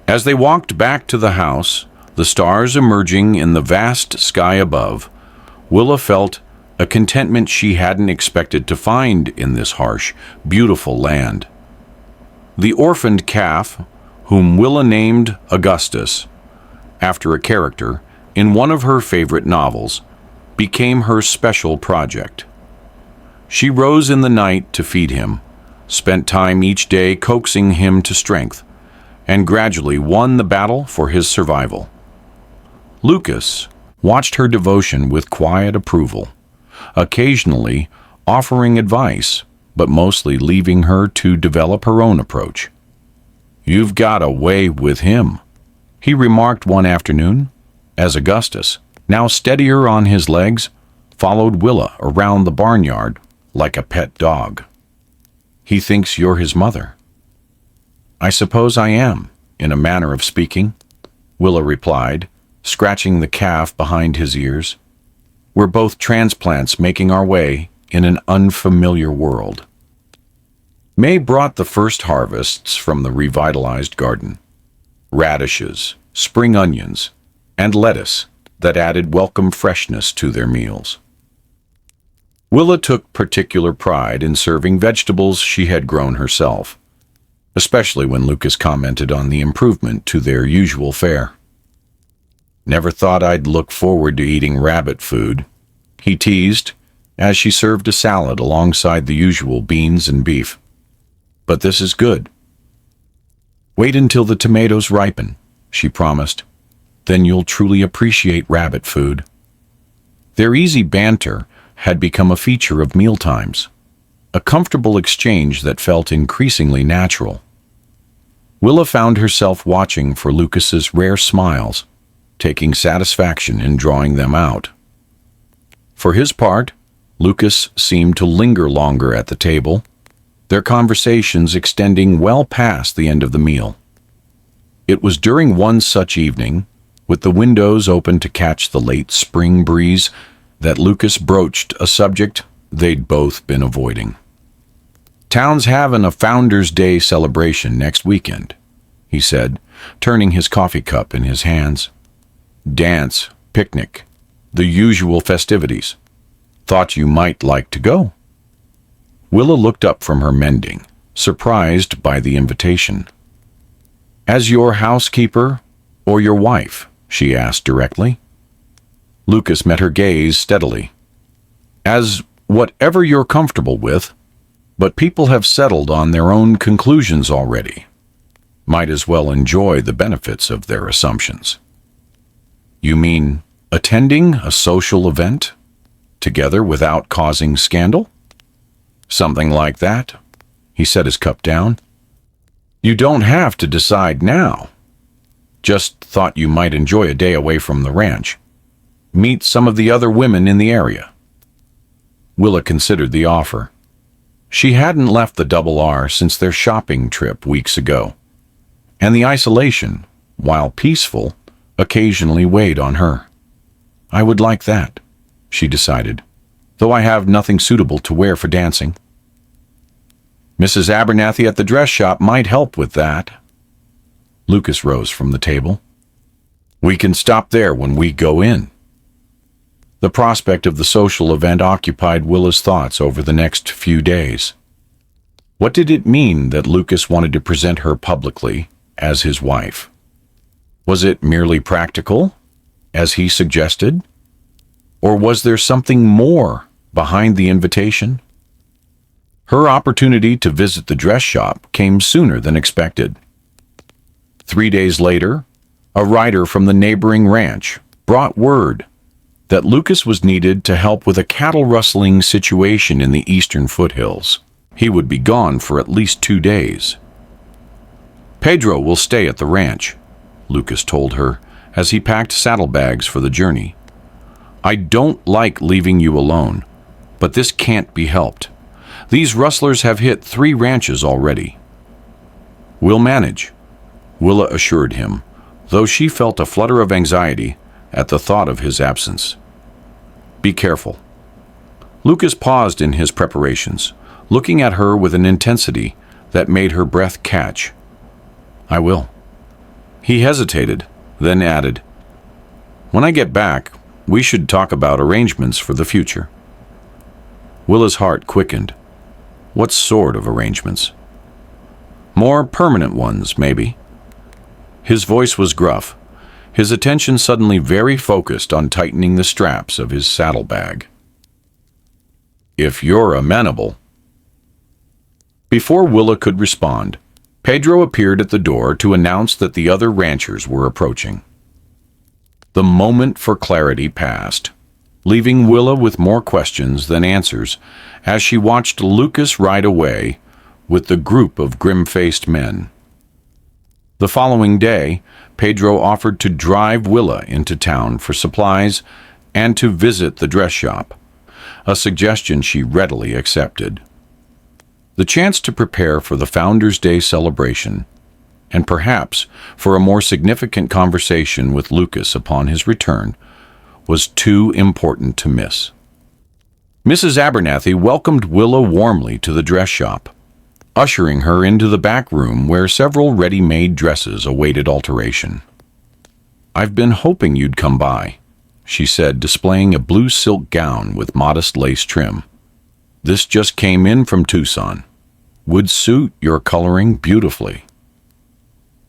As they walked back to the house, the stars emerging in the vast sky above, Willa felt a contentment she hadn't expected to find in this harsh, beautiful land. The orphaned calf, whom Willa named Augustus, after a character in one of her favorite novels, became her special project. She rose in the night to feed him, spent time each day coaxing him to strength, and gradually won the battle for his survival. Lucas watched her devotion with quiet approval, occasionally offering advice, but mostly leaving her to develop her own approach. "You've got a way with him," he remarked one afternoon, as Augustus, now steadier on his legs, followed Willa around the barnyard like a pet dog. "He thinks you're his mother." "I suppose I am, in a manner of speaking," Willa replied, scratching the calf behind his ears. "We're both transplants making our way in an unfamiliar world." May brought the first harvests from the revitalized garden. Radishes, spring onions, and lettuce that added welcome freshness to their meals. Willa took particular pride in serving vegetables she had grown herself, especially when Lucas commented on the improvement to their usual fare. "Never thought I'd look forward to eating rabbit food," he teased as she served a salad alongside the usual beans and beef. "But this is good." "Wait until the tomatoes ripen," she promised. "Then you'll truly appreciate rabbit food." Their easy banter had become a feature of mealtimes, a comfortable exchange that felt increasingly natural. Willa found herself watching for Lucas's rare smiles, taking satisfaction in drawing them out. For his part, Lucas seemed to linger longer at the table, their conversations extending well past the end of the meal. It was during one such evening, with the windows open to catch the late spring breeze, that Lucas broached a subject they'd both been avoiding. "Town's having a Founders' Day celebration next weekend," he said, turning his coffee cup in his hands. "Dance, picnic, the usual festivities. Thought you might like to go." Willa looked up from her mending, surprised by the invitation. "As your housekeeper or your wife?" she asked directly. Lucas met her gaze steadily. "As whatever you're comfortable with, but people have settled on their own conclusions already. Might as well enjoy the benefits of their assumptions." "You mean attending a social event together without causing scandal?" "Something like that." He set his cup down. "You don't have to decide now. Just thought you might enjoy a day away from the ranch. Meet some of the other women in the area." Willa considered the offer. She hadn't left the Double R since their shopping trip weeks ago, and the isolation, while peaceful, occasionally weighed on her. "I would like that," she decided, "though I have nothing suitable to wear for dancing." "Mrs. Abernathy at the dress shop might help with that." Lucas rose from the table. "We can stop there when we go in." The prospect of the social event occupied Willa's thoughts over the next few days. What did it mean that Lucas wanted to present her publicly as his wife? Was it merely practical, as he suggested? Or was there something more behind the invitation? Her opportunity to visit the dress shop came sooner than expected. 3 days later, a rider from the neighboring ranch brought word that Lucas was needed to help with a cattle rustling situation in the eastern foothills. He would be gone for at least 2 days. "Pedro will stay at the ranch," Lucas told her as he packed saddlebags for the journey. "I don't like leaving you alone, but this can't be helped. These rustlers have hit 3 ranches already." "We'll manage," Willa assured him, though she felt a flutter of anxiety at the thought of his absence. "Be careful." Lucas paused in his preparations, looking at her with an intensity that made her breath catch. "I will." He hesitated, then added, "When I get back, we should talk about arrangements for the future." Willa's heart quickened. What sort of arrangements? More permanent ones, maybe. His voice was gruff, his attention suddenly very focused on tightening the straps of his saddlebag. "If you're amenable." Before Willa could respond, Pedro appeared at the door to announce that the other ranchers were approaching. The moment for clarity passed, leaving Willa with more questions than answers as she watched Lucas ride away with the group of grim-faced men. The following day, Pedro offered to drive Willa into town for supplies and to visit the dress shop, a suggestion she readily accepted. The chance to prepare for the Founders' Day celebration, and perhaps for a more significant conversation with Lucas upon his return, was too important to miss. Mrs. Abernathy welcomed Willa warmly to the dress shop, ushering her into the back room where several ready-made dresses awaited alteration. "I've been hoping you'd come by," she said, displaying a blue silk gown with modest lace trim. "This just came in from Tucson. Would suit your coloring beautifully."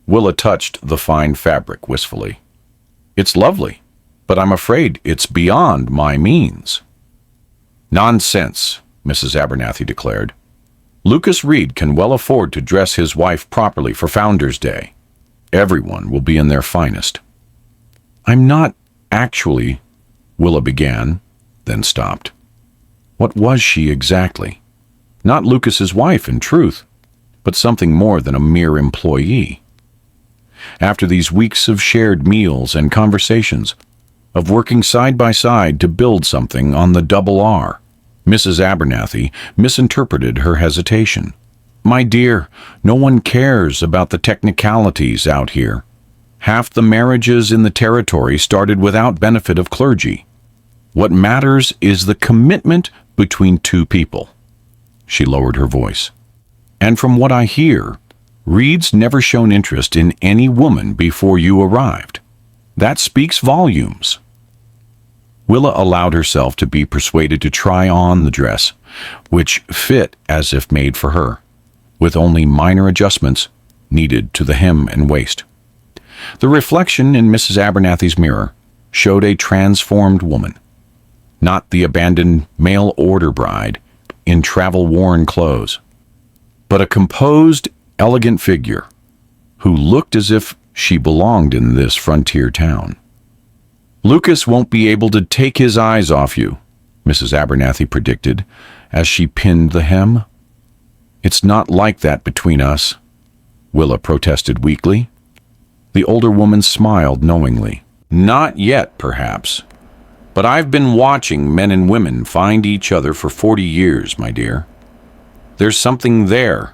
Willa touched the fine fabric wistfully. "It's lovely, but I'm afraid it's beyond my means." "Nonsense," Mrs. Abernathy declared. "Lucas Reed can well afford to dress his wife properly for Founders' Day. Everyone will be in their finest." "I'm not actually," Willa began, then stopped. What was she exactly? Not Lucas's wife, in truth, but something more than a mere employee. After these weeks of shared meals and conversations, of working side by side to build something on the double R, Mrs. Abernathy misinterpreted her hesitation. "My dear, no one cares about the technicalities out here. Half the marriages in the territory started without benefit of clergy. What matters is the commitment between two people." She lowered her voice. "And from what I hear, Reed's never shown interest in any woman before you arrived. That speaks volumes." Willa allowed herself to be persuaded to try on the dress, which fit as if made for her, with only minor adjustments needed to the hem and waist. The reflection in Mrs. Abernathy's mirror showed a transformed woman, not the abandoned mail-order bride in travel-worn clothes, but a composed, elegant figure who looked as if she belonged in this frontier town. "Lucas won't be able to take his eyes off you," Mrs. Abernathy predicted as she pinned the hem. "It's not like that between us," Willa protested weakly. The older woman smiled knowingly. "Not yet, perhaps. But I've been watching men and women find each other for 40 years, my dear. There's something there,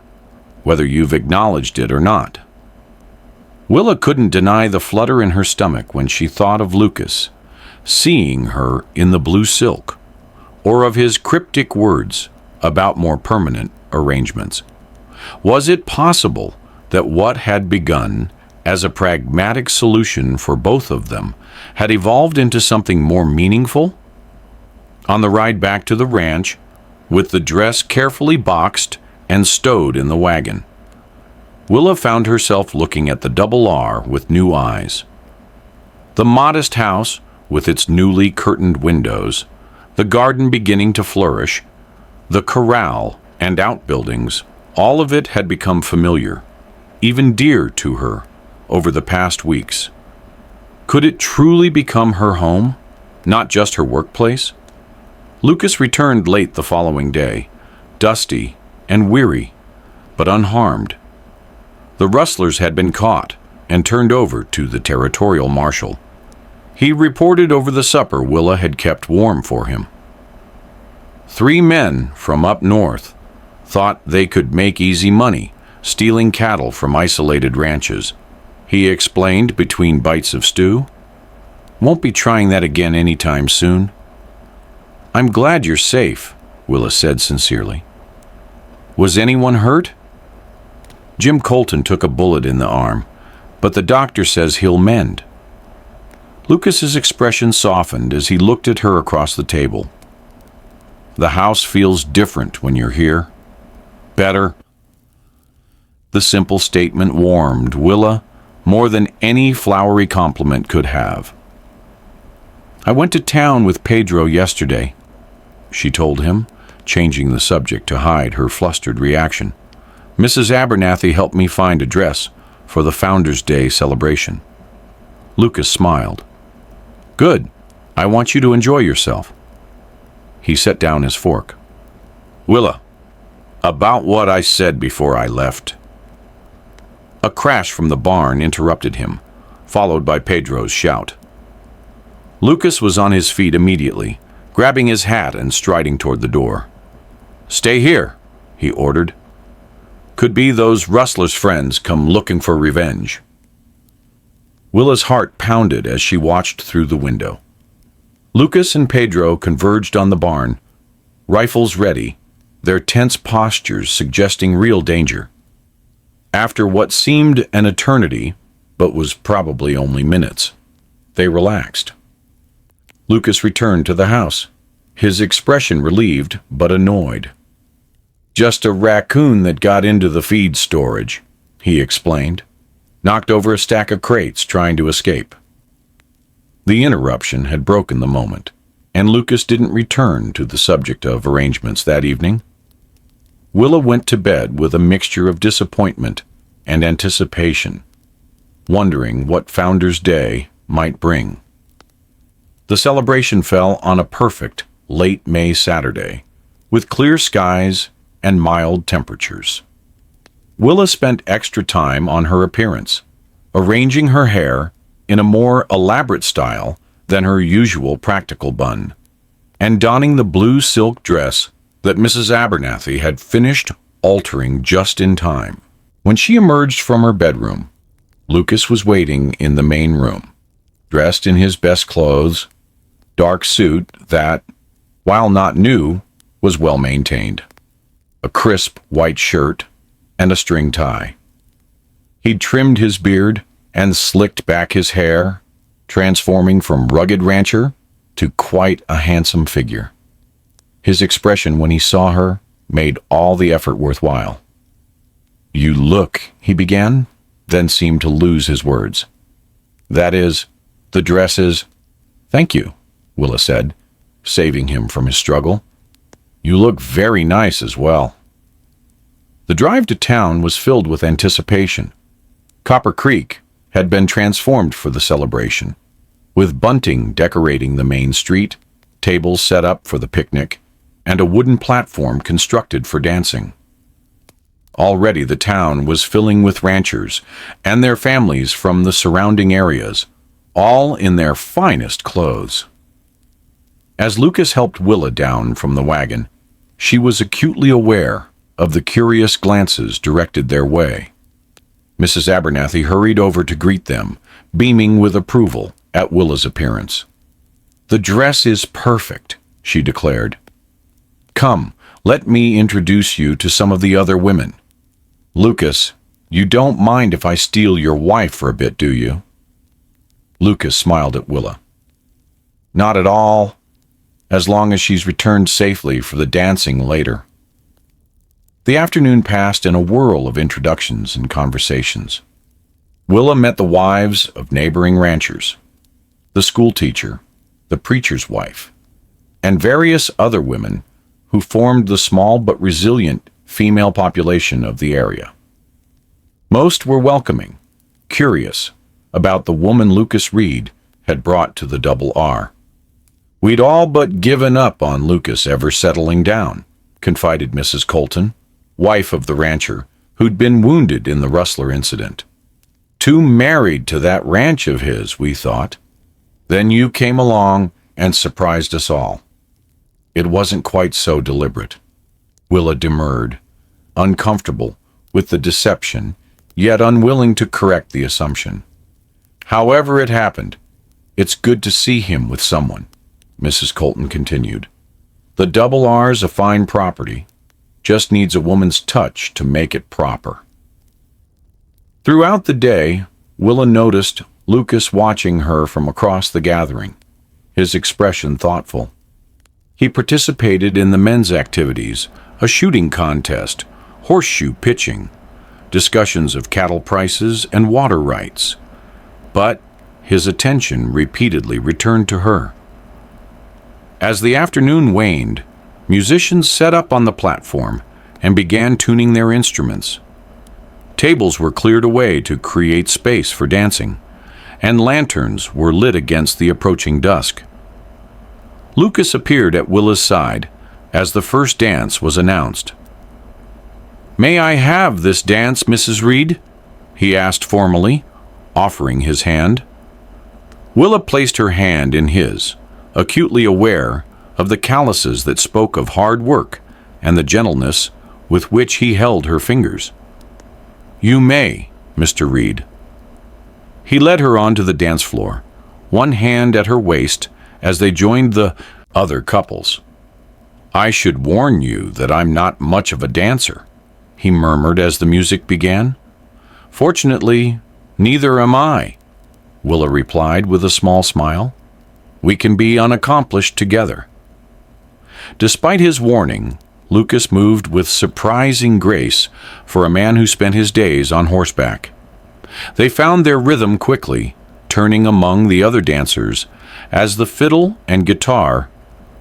whether you've acknowledged it or not." Willa couldn't deny the flutter in her stomach when she thought of Lucas, seeing her in the blue silk, or of his cryptic words about more permanent arrangements. Was it possible that what had begun as a pragmatic solution for both of them had evolved into something more meaningful? On the ride back to the ranch, with the dress carefully boxed and stowed in the wagon, Willa found herself looking at the double R with new eyes. The modest house, with its newly curtained windows, the garden beginning to flourish, the corral and outbuildings, all of it had become familiar, even dear to her, over the past weeks. Could it truly become her home, not just her workplace? Lucas returned late the following day, dusty and weary, but unharmed. The rustlers had been caught and turned over to the territorial marshal. He reported over the supper Willa had kept warm for him. 3 men from up north thought they could make easy money stealing cattle from isolated ranches, he explained between bites of stew. "Won't be trying that again anytime soon." "I'm glad you're safe," Willa said sincerely. "Was anyone hurt?" "Jim Colton took a bullet in the arm, but the doctor says he'll mend." Lucas's expression softened as he looked at her across the table. "The house feels different when you're here." "Better." The simple statement warmed Willa more than any flowery compliment could have. "I went to town with Pedro yesterday," she told him, changing the subject to hide her flustered reaction. "Mrs. Abernathy helped me find a dress for the Founders' Day celebration." Lucas smiled. "Good. I want you to enjoy yourself." He set down his fork. "Willa, about what I said before I left." A crash from the barn interrupted him, followed by Pedro's shout. Lucas was on his feet immediately, grabbing his hat and striding toward the door. "Stay here," he ordered. "Could be those rustlers' friends come looking for revenge." Willa's heart pounded as she watched through the window. Lucas and Pedro converged on the barn, rifles ready, their tense postures suggesting real danger. After what seemed an eternity, but was probably only minutes, they relaxed. Lucas returned to the house, his expression relieved but annoyed. "Just a raccoon that got into the feed storage," he explained. "Knocked over a stack of crates trying to escape." The interruption had broken the moment, and Lucas didn't return to the subject of arrangements that evening. Willa went to bed with a mixture of disappointment and anticipation, wondering what Founder's Day might bring. The celebration fell on a perfect late May Saturday, with clear skies and mild temperatures. Willa spent extra time on her appearance, arranging her hair in a more elaborate style than her usual practical bun, and donning the blue silk dress that Mrs. Abernathy had finished altering just in time. When she emerged from her bedroom, Lucas was waiting in the main room, dressed in his best clothes, dark suit that, while not new, was well maintained, a crisp white shirt, and a string tie. He'd trimmed his beard and slicked back his hair, transforming from rugged rancher to quite a handsome figure. His expression when he saw her made all the effort worthwhile. "You look," he began, then seemed to lose his words. "That is, the dress is—" "Thank you," Willa said, saving him from his struggle. "You look very nice as well." The drive to town was filled with anticipation. Copper Creek had been transformed for the celebration, with bunting decorating the main street, tables set up for the picnic, and a wooden platform constructed for dancing. Already the town was filling with ranchers and their families from the surrounding areas, all in their finest clothes. As Lucas helped Willa down from the wagon, she was acutely aware of the curious glances directed their way. Mrs. Abernathy hurried over to greet them, beaming with approval at Willa's appearance. "The dress is perfect," she declared. "Come, let me introduce you to some of the other women. Lucas, you don't mind if I steal your wife for a bit, do you?" Lucas smiled at Willa. "Not at all, as long as she's returned safely for the dancing later." The afternoon passed in a whirl of introductions and conversations. Willa met the wives of neighboring ranchers, the schoolteacher, the preacher's wife, and various other women who formed the small but resilient female population of the area. Most were welcoming, curious about the woman Lucas Reed had brought to the Double R. "We'd all but given up on Lucas ever settling down," confided Mrs. Colton, wife of the rancher, who'd been wounded in the rustler incident. "Too married to that ranch of his, we thought. Then you came along and surprised us all." It wasn't quite so deliberate. Willa demurred, uncomfortable with the deception, yet unwilling to correct the assumption. "However it happened, it's good to see him with someone," Mrs. Colton continued. "The Double R's a fine property. Just needs a woman's touch to make it proper." Throughout the day, Willa noticed Lucas watching her from across the gathering, his expression thoughtful. He participated in the men's activities, a shooting contest, horseshoe pitching, discussions of cattle prices and water rights, but his attention repeatedly returned to her. As the afternoon waned, musicians set up on the platform and began tuning their instruments. Tables were cleared away to create space for dancing, and lanterns were lit against the approaching dusk. Lucas appeared at Willa's side as the first dance was announced. "May I have this dance, Mrs. Reed?" he asked formally, offering his hand. Willa placed her hand in his, acutely aware of the calluses that spoke of hard work and the gentleness with which he held her fingers. "You may, Mr. Reed." He led her onto the dance floor, one hand at her waist as they joined the other couples. "I should warn you that I'm not much of a dancer," he murmured as the music began. "Fortunately, neither am I," Willa replied with a small smile. "We can be unaccomplished together." Despite his warning, Lucas moved with surprising grace for a man who spent his days on horseback. They found their rhythm quickly, turning among the other dancers as the fiddle and guitar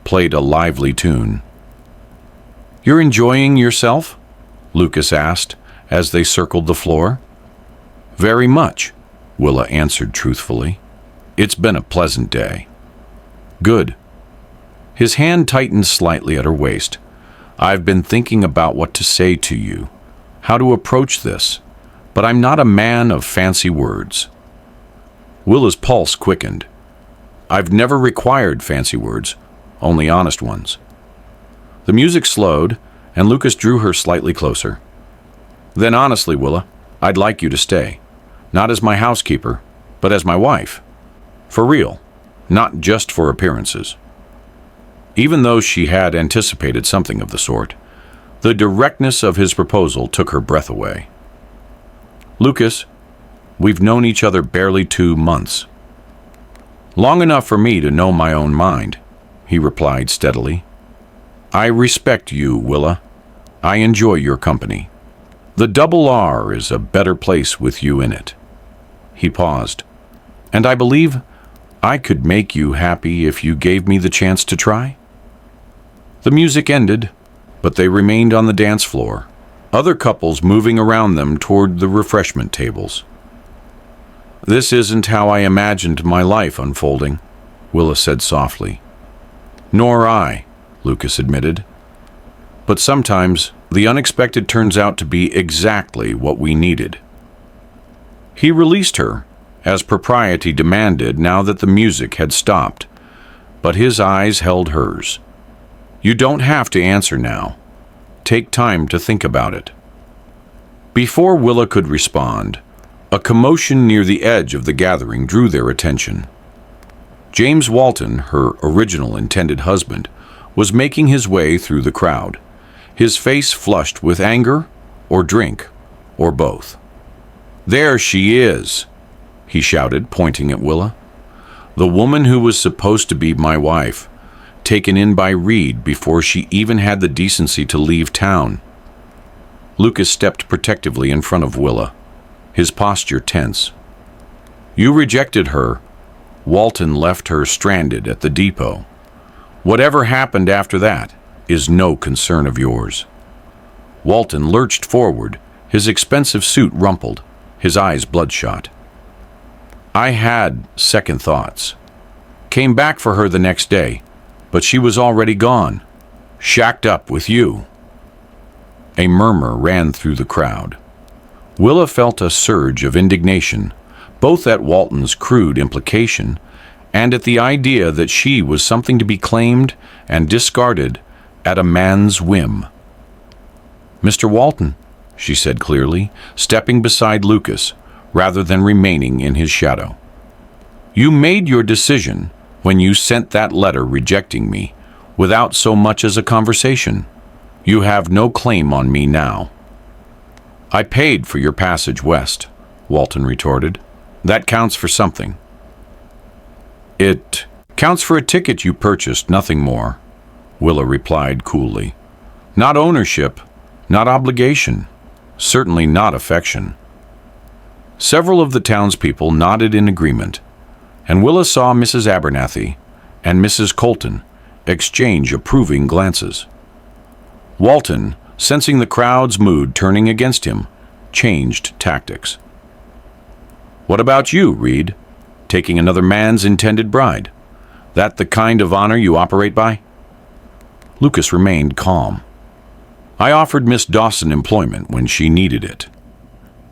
played a lively tune. "You're enjoying yourself?" Lucas asked as they circled the floor. "Very much," Willa answered truthfully. "It's been a pleasant day." "Good." His hand tightened slightly at her waist. "I've been thinking about what to say to you, how to approach this, but I'm not a man of fancy words." Willa's pulse quickened. "I've never required fancy words, only honest ones." The music slowed, and Lucas drew her slightly closer. "Then honestly, Willa, I'd like you to stay. Not as my housekeeper, but as my wife. For real, not just for appearances." Even though she had anticipated something of the sort, the directness of his proposal took her breath away. "Lucas, we've known each other barely 2 months." "Long enough for me to know my own mind," he replied steadily. "I respect you, Willa. I enjoy your company. The double R is a better place with you in it." He paused. "And I believe I could make you happy if you gave me the chance to try." The music ended, but they remained on the dance floor, other couples moving around them toward the refreshment tables. "This isn't how I imagined my life unfolding," Willa said softly. "Nor I," Lucas admitted. "But sometimes the unexpected turns out to be exactly what we needed." He released her, as propriety demanded now that the music had stopped, but his eyes held hers. "You don't have to answer now. Take time to think about it." Before Willa could respond, a commotion near the edge of the gathering drew their attention. James Walton, her original intended husband, was making his way through the crowd, his face flushed with anger or drink, or both. "There she is," he shouted, pointing at Willa. "The woman who was supposed to be my wife, taken in by Reed before she even had the decency to leave town." Lucas stepped protectively in front of Willa, his posture tense. "You rejected her. Walton left her stranded at the depot. Whatever happened after that is no concern of yours." Walton lurched forward, his expensive suit rumpled, his eyes bloodshot. "I had second thoughts. Came back for her the next day, but she was already gone, shacked up with you." A murmur ran through the crowd. Willa felt a surge of indignation, both at Walton's crude implication and at the idea that she was something to be claimed and discarded at a man's whim. "Mr. Walton," she said clearly, stepping beside Lucas rather than remaining in his shadow. "You made your decision when you sent that letter rejecting me without so much as a conversation. You have no claim on me now." "I paid for your passage west," Walton retorted. "That counts for something." "It counts for a ticket you purchased, nothing more," Willa replied coolly. "Not ownership, not obligation, certainly not affection." Several of the townspeople nodded in agreement, and Willa saw Mrs. Abernathy and Mrs. Colton exchange approving glances. Walton, sensing the crowd's mood turning against him, changed tactics. "What about you, Reed? Taking another man's intended bride? That the kind of honor you operate by?" Lucas remained calm. "I offered Miss Dawson employment when she needed it."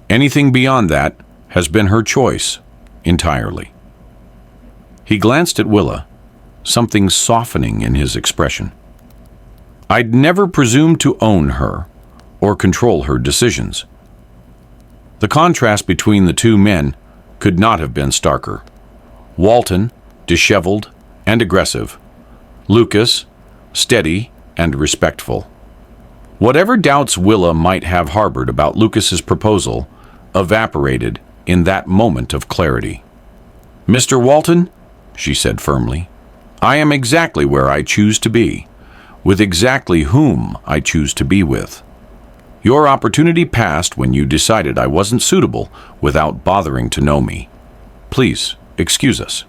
Anything beyond that has been her choice entirely. He glanced at Willa, something softening in his expression. I'd never presumed to own her or control her decisions. The contrast between the two men could not have been starker. Walton, disheveled and aggressive. Lucas, steady and respectful. Whatever doubts Willa might have harbored about Lucas's proposal evaporated in that moment of clarity. Mr. Walton, she said firmly, I am exactly where I choose to be, with exactly whom I choose to be with. Your opportunity passed when you decided I wasn't suitable without bothering to know me. Please, excuse us.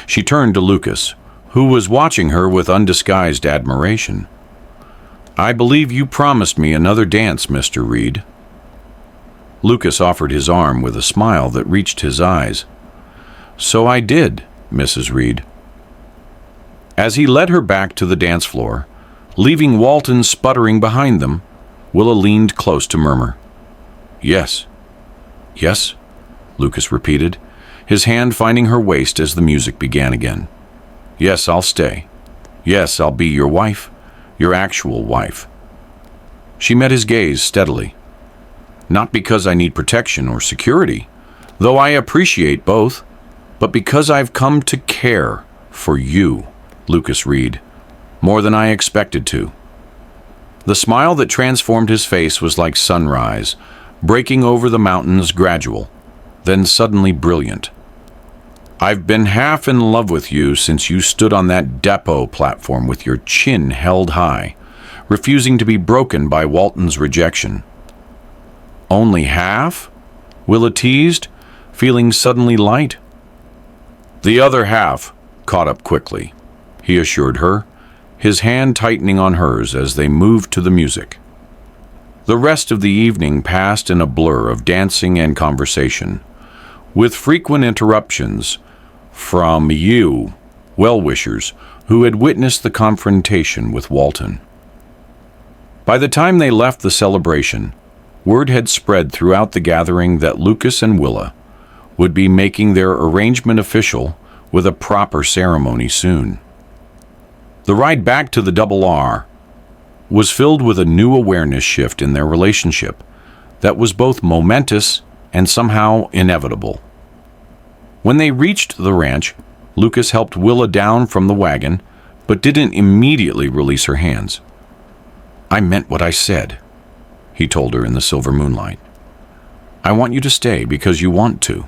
She turned to Lucas, who was watching her with undisguised admiration. I believe you promised me another dance, Mr. Reed. Lucas offered his arm with a smile that reached his eyes. So I did, Mrs. Reed. As he led her back to the dance floor, leaving Walton sputtering behind them, Willa leaned close to murmur. Yes. Yes, Lucas repeated, his hand finding her waist as the music began again. Yes, I'll stay. Yes, I'll be your wife, your actual wife. She met his gaze steadily. Not because I need protection or security, though I appreciate both, but because I've come to care for you, Lucas Reed, more than I expected to. The smile that transformed his face was like sunrise, breaking over the mountains gradual, then suddenly brilliant. I've been half in love with you since you stood on that depot platform with your chin held high, refusing to be broken by Walton's rejection. Only half? Willa teased, feeling suddenly light. The other half caught up quickly, he assured her, his hand tightening on hers as they moved to the music. The rest of the evening passed in a blur of dancing and conversation, with frequent interruptions from you, well-wishers, who had witnessed the confrontation with Walton. By the time they left the celebration, word had spread throughout the gathering that Lucas and Willa would be making their arrangement official with a proper ceremony soon. The ride back to the Double R was filled with a new awareness shift in their relationship that was both momentous and somehow inevitable. When they reached the ranch, Lucas helped Willa down from the wagon, but didn't immediately release her hands. I meant what I said, he told her in the silver moonlight. I want you to stay because you want to,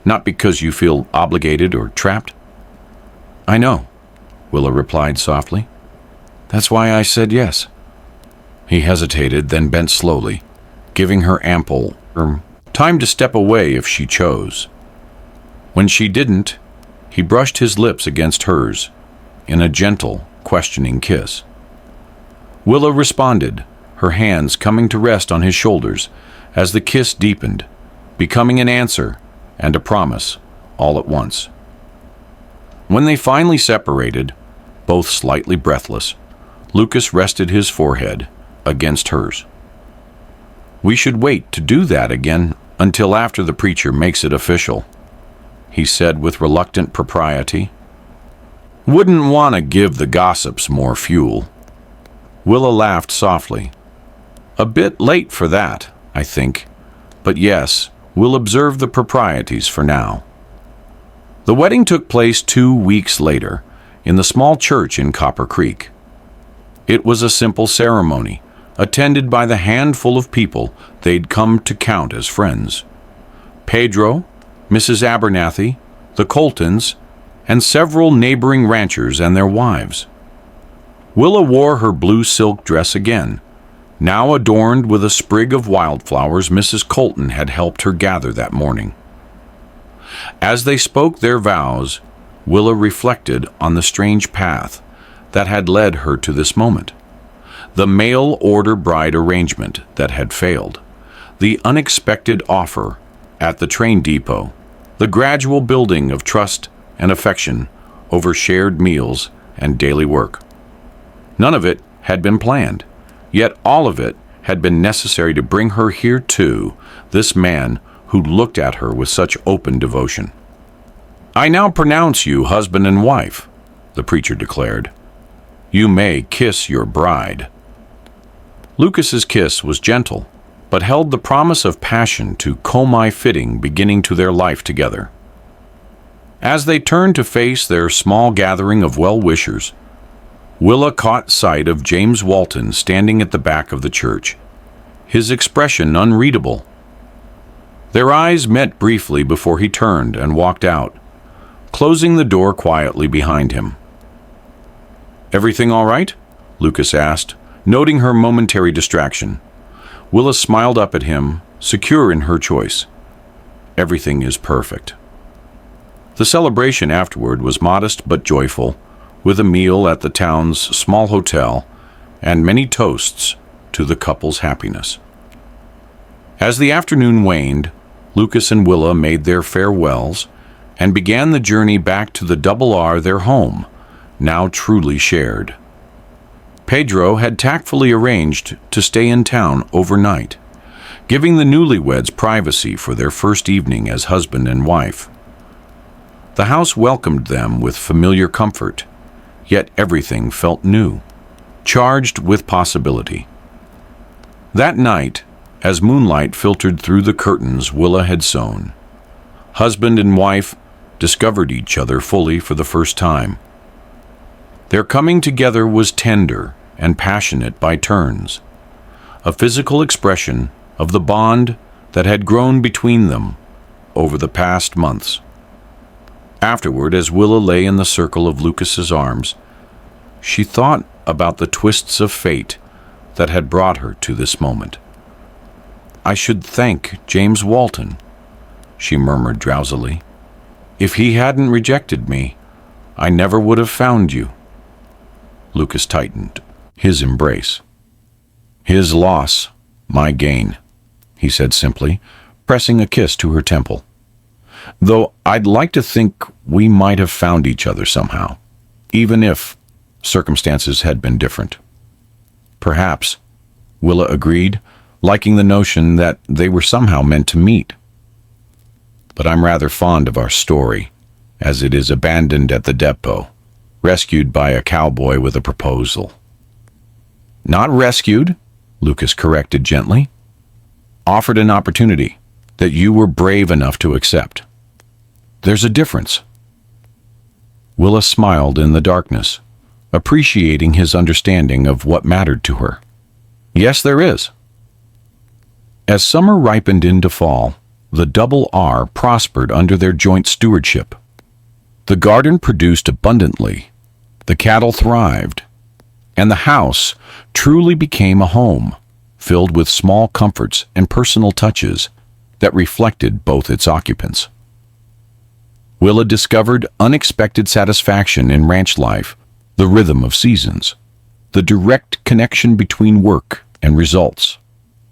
not because you feel obligated or trapped. I know, Willa replied softly. That's why I said yes. He hesitated, then bent slowly, giving her ample time to step away if she chose. When she didn't, he brushed his lips against hers in a gentle, questioning kiss. Willa responded, her hands coming to rest on his shoulders as the kiss deepened, becoming an answer and a promise all at once. When they finally separated, both slightly breathless, Lucas rested his forehead against hers. We should wait to do that again until after the preacher makes it official, he said with reluctant propriety. Wouldn't want to give the gossips more fuel. Willa laughed softly. A bit late for that, I think, but yes, we'll observe the proprieties for now. The wedding took place 2 weeks later in the small church in Copper Creek. It was a simple ceremony, attended by the handful of people they'd come to count as friends. Pedro, Mrs. Abernathy, the Coltons, and several neighboring ranchers and their wives. Willa wore her blue silk dress again, now adorned with a sprig of wildflowers Mrs. Colton had helped her gather that morning. As they spoke their vows, Willa reflected on the strange path that had led her to this moment. The mail-order bride arrangement that had failed, the unexpected offer at the train depot, the gradual building of trust and affection over shared meals and daily work. None of it had been planned, yet all of it had been necessary to bring her here too, this man who looked at her with such open devotion. "I now pronounce you husband and wife," the preacher declared. "You may kiss your bride." Lucas's kiss was gentle, but held the promise of passion to fitting beginning to their life together. As they turned to face their small gathering of well-wishers, Willa caught sight of James Walton standing at the back of the church, his expression unreadable. Their eyes met briefly before he turned and walked out, closing the door quietly behind him. "Everything all right?" Lucas asked, noting her momentary distraction. Willa smiled up at him, secure in her choice. "Everything is perfect." The celebration afterward was modest but joyful, with a meal at the town's small hotel and many toasts to the couple's happiness. As the afternoon waned, Lucas and Willa made their farewells and began the journey back to the Double R, their home, now truly shared. Pedro had tactfully arranged to stay in town overnight, giving the newlyweds privacy for their first evening as husband and wife. The house welcomed them with familiar comfort, yet everything felt new, charged with possibility. That night, as moonlight filtered through the curtains Willa had sewn, husband and wife discovered each other fully for the first time. Their coming together was tender and passionate by turns, a physical expression of the bond that had grown between them over the past months. Afterward, as Willa lay in the circle of Lucas's arms, she thought about the twists of fate that had brought her to this moment. "I should thank James Walton," she murmured drowsily. "If he hadn't rejected me, I never would have found you." Lucas tightened his embrace. "His loss, my gain," he said simply, pressing a kiss to her temple. "Though I'd like to think we might have found each other somehow, even if circumstances had been different." "Perhaps," Willa agreed, liking the notion that they were somehow meant to meet. "But I'm rather fond of our story, as it is abandoned at the depot, rescued by a cowboy with a proposal." "Not rescued," Lucas corrected gently. "Offered an opportunity that you were brave enough to accept. There's a difference." Willa smiled in the darkness, appreciating his understanding of what mattered to her. "Yes, there is." As summer ripened into fall, the Double R prospered under their joint stewardship. The garden produced abundantly, the cattle thrived, and the house truly became a home, filled with small comforts and personal touches that reflected both its occupants. Willa discovered unexpected satisfaction in ranch life, the rhythm of seasons, the direct connection between work and results,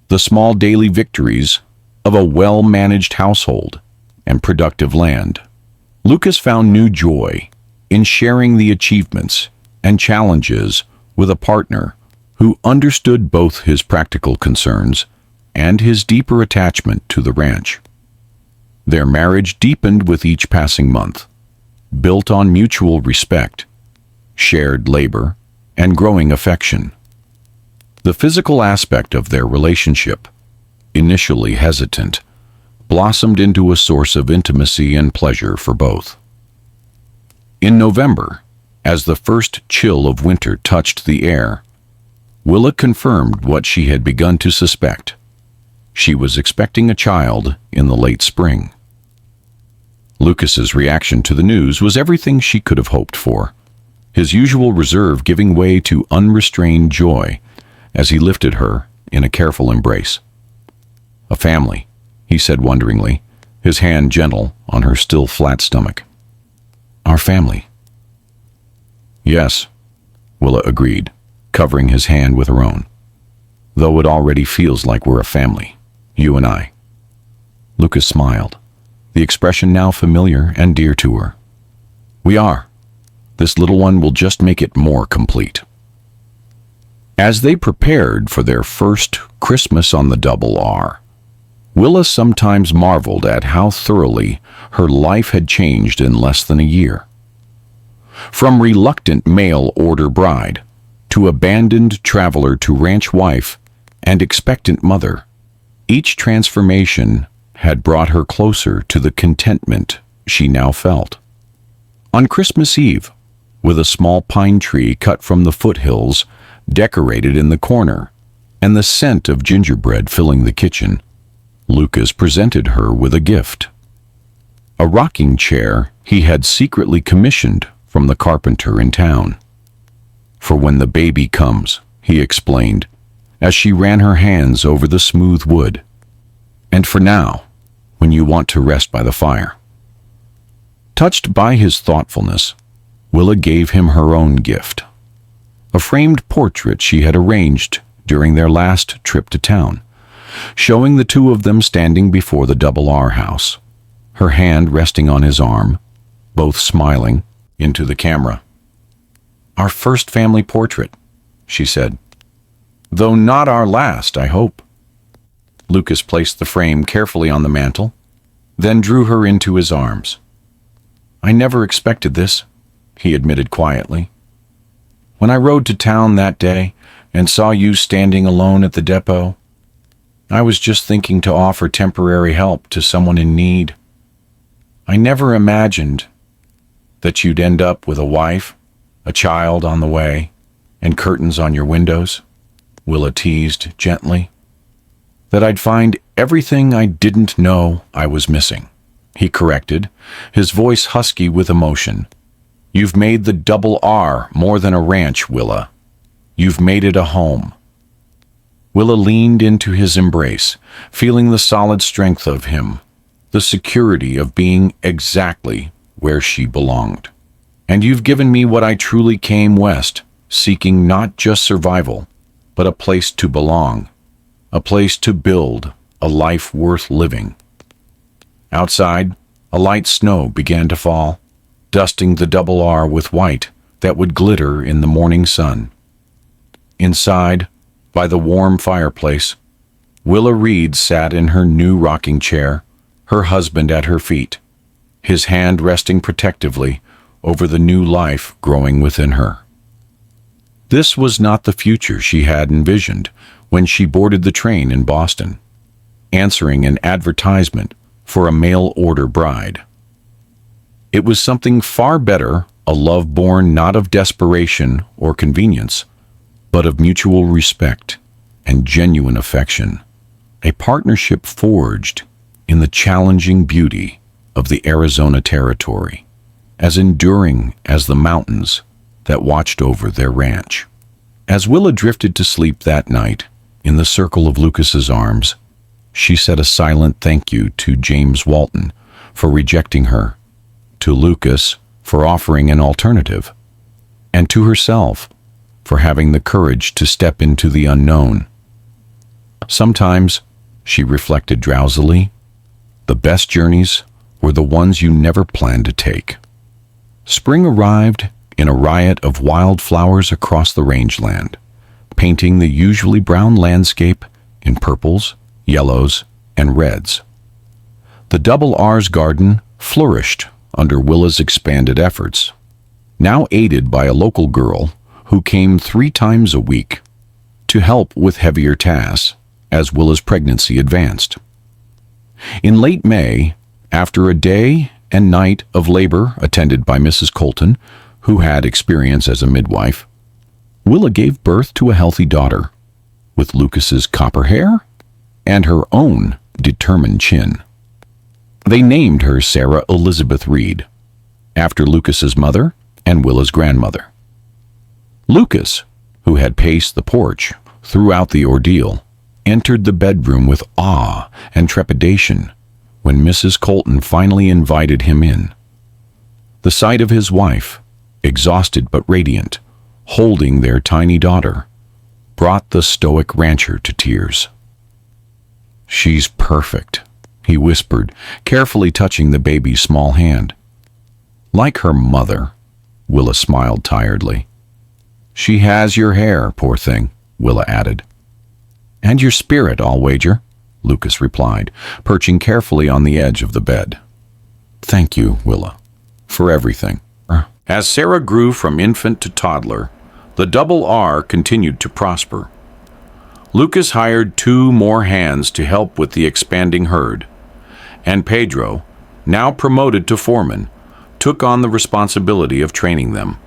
the small daily victories of a well-managed household and productive land. Lucas found new joy in sharing the achievements and challenges with a partner who understood both his practical concerns and his deeper attachment to the ranch. Their marriage deepened with each passing month, built on mutual respect, shared labor, and growing affection. The physical aspect of their relationship, initially hesitant, blossomed into a source of intimacy and pleasure for both. In November, as the first chill of winter touched the air, Willa confirmed what she had begun to suspect. She was expecting a child in the late spring. Lucas's reaction to the news was everything she could have hoped for, his usual reserve giving way to unrestrained joy as he lifted her in a careful embrace. "A family," he said wonderingly, his hand gentle on her still flat stomach. "Our family." "Yes," Willa agreed, covering his hand with her own. "Though it already feels like we're a family, you and I." Lucas smiled, the expression now familiar and dear to her. "We are. This little one will just make it more complete." As they prepared for their first Christmas on the Double R, Willa sometimes marveled at how thoroughly her life had changed in less than a year. From reluctant mail-order bride to abandoned traveler to ranch wife and expectant mother, each transformation had brought her closer to the contentment she now felt. On Christmas Eve, with a small pine tree cut from the foothills decorated in the corner and the scent of gingerbread filling the kitchen, Lucas presented her with a gift. A rocking chair he had secretly commissioned from the carpenter in town. "For when the baby comes," he explained, as she ran her hands over the smooth wood. "And for now, when you want to rest by the fire." Touched by his thoughtfulness, Willa gave him her own gift, a framed portrait she had arranged during their last trip to town, showing the two of them standing before the Double R house, her hand resting on his arm, both smiling into the camera. "Our first family portrait," she said. "Though not our last, I hope." Lucas placed the frame carefully on the mantel, then drew her into his arms. "I never expected this," he admitted quietly. "When I rode to town that day and saw you standing alone at the depot, I was just thinking to offer temporary help to someone in need. I never imagined that you'd end up with a wife, a child on the way, and curtains on your windows," Willa teased gently. "That I'd find everything I didn't know I was missing," he corrected, his voice husky with emotion. "You've made the Double R more than a ranch, Willa. You've made it a home." Willa leaned into his embrace, feeling the solid strength of him, the security of being exactly where she belonged. "And you've given me what I truly came west, seeking not just survival, but a place to belong, a place to build a life worth living." Outside, a light snow began to fall, dusting the Double R with white that would glitter in the morning sun. Inside, by the warm fireplace, Willa Reed sat in her new rocking chair, her husband at her feet, his hand resting protectively over the new life growing within her. This was not the future she had envisioned when she boarded the train in Boston, answering an advertisement for a mail-order bride. It was something far better, a love born not of desperation or convenience, but of mutual respect and genuine affection, a partnership forged in the challenging beauty of the Arizona territory, as enduring as the mountains that watched over their ranch. As Willa drifted to sleep that night, in the circle of Lucas's arms, she said a silent thank you to James Walton for rejecting her, to Lucas for offering an alternative, and to herself for having the courage to step into the unknown. Sometimes, she reflected drowsily, the best journeys were the ones you never planned to take. Spring arrived in a riot of wildflowers across the rangeland, painting the usually brown landscape in purples, yellows, and reds. The Double R's garden flourished under Willa's expanded efforts, now aided by a local girl who came 3 times a week to help with heavier tasks as Willa's pregnancy advanced. In late May, after a day and night of labor attended by Mrs. Colton, who had experience as a midwife, Willa gave birth to a healthy daughter, with Lucas's copper hair and her own determined chin. They named her Sarah Elizabeth Reed, after Lucas's mother and Willa's grandmother. Lucas, who had paced the porch throughout the ordeal, entered the bedroom with awe and trepidation when Mrs. Colton finally invited him in. The sight of his wife, exhausted but radiant, holding their tiny daughter, brought the stoic rancher to tears. "She's perfect," he whispered, carefully touching the baby's small hand. "Like her mother," Willa smiled tiredly. "She has your hair, poor thing." Willa added. And your spirit, I'll wager, Lucas replied, perching carefully on the edge of the bed. Thank you, Willa, for everything. As Sarah grew from infant to toddler, the double R continued to prosper. Lucas hired 2 more hands to help with the expanding herd, and Pedro, now promoted to foreman, took on the responsibility of training them.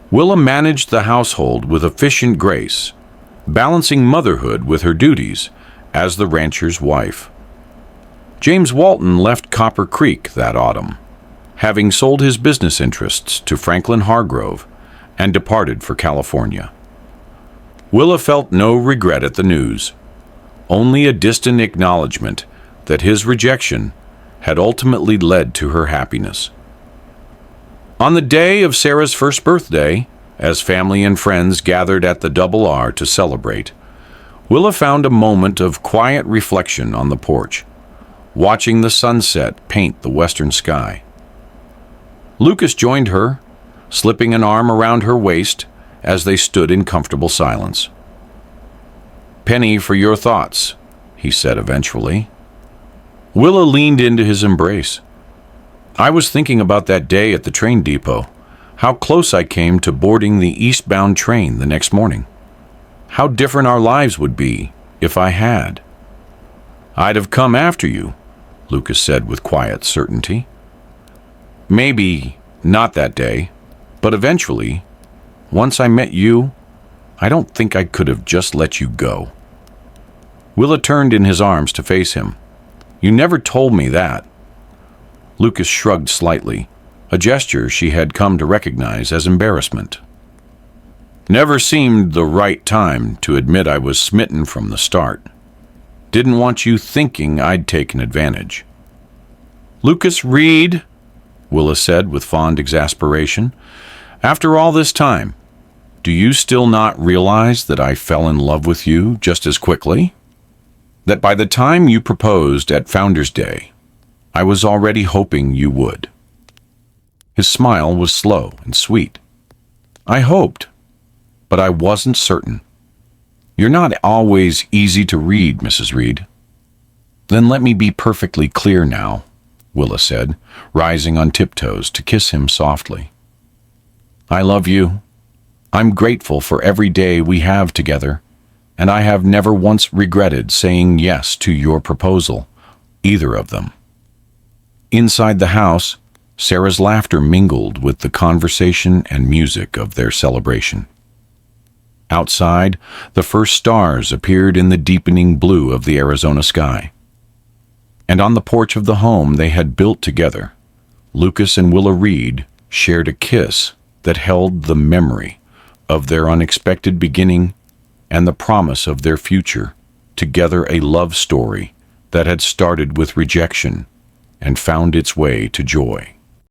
Willa managed the household with efficient grace, balancing motherhood with her duties as the rancher's wife. James Walton left Copper Creek that autumn, having sold his business interests to Franklin Hargrove and departed for California. Willa felt no regret at the news, only a distant acknowledgement that his rejection had ultimately led to her happiness. On the day of Sarah's first birthday, as family and friends gathered at the Double R to celebrate, Willa found a moment of quiet reflection on the porch, watching the sunset paint the western sky. Lucas joined her, slipping an arm around her waist as they stood in comfortable silence. "Penny for your thoughts," he said eventually. Willa leaned into his embrace. "I was thinking about that day at the train depot, how close I came to boarding the eastbound train the next morning. How different our lives would be if I had." "I'd have come after you," Lucas said with quiet certainty. "Maybe not that day, but eventually, once I met you, I don't think I could have just let you go." Willa turned in his arms to face him. "You never told me that." Lucas shrugged slightly, a gesture she had come to recognize as embarrassment. "Never seemed the right time to admit I was smitten from the start. Didn't want you thinking I'd taken advantage." "Lucas Reed," Willa said with fond exasperation, "after all this time, do you still not realize that I fell in love with you just as quickly? That by the time you proposed at Founder's Day, I was already hoping you would?" His smile was slow and sweet. "I hoped, but I wasn't certain. You're not always easy to read, Mrs. Reed." "Then let me be perfectly clear now," Willa said, rising on tiptoes to kiss him softly. "I love you. I'm grateful for every day we have together, and I have never once regretted saying yes to your proposal, either of them." Inside the house, Sarah's laughter mingled with the conversation and music of their celebration. Outside, the first stars appeared in the deepening blue of the Arizona sky. And on the porch of the home they had built together, Lucas and Willa Reed shared a kiss that held the memory of their unexpected beginning and the promise of their future, together a love story that had started with rejection and found its way to joy.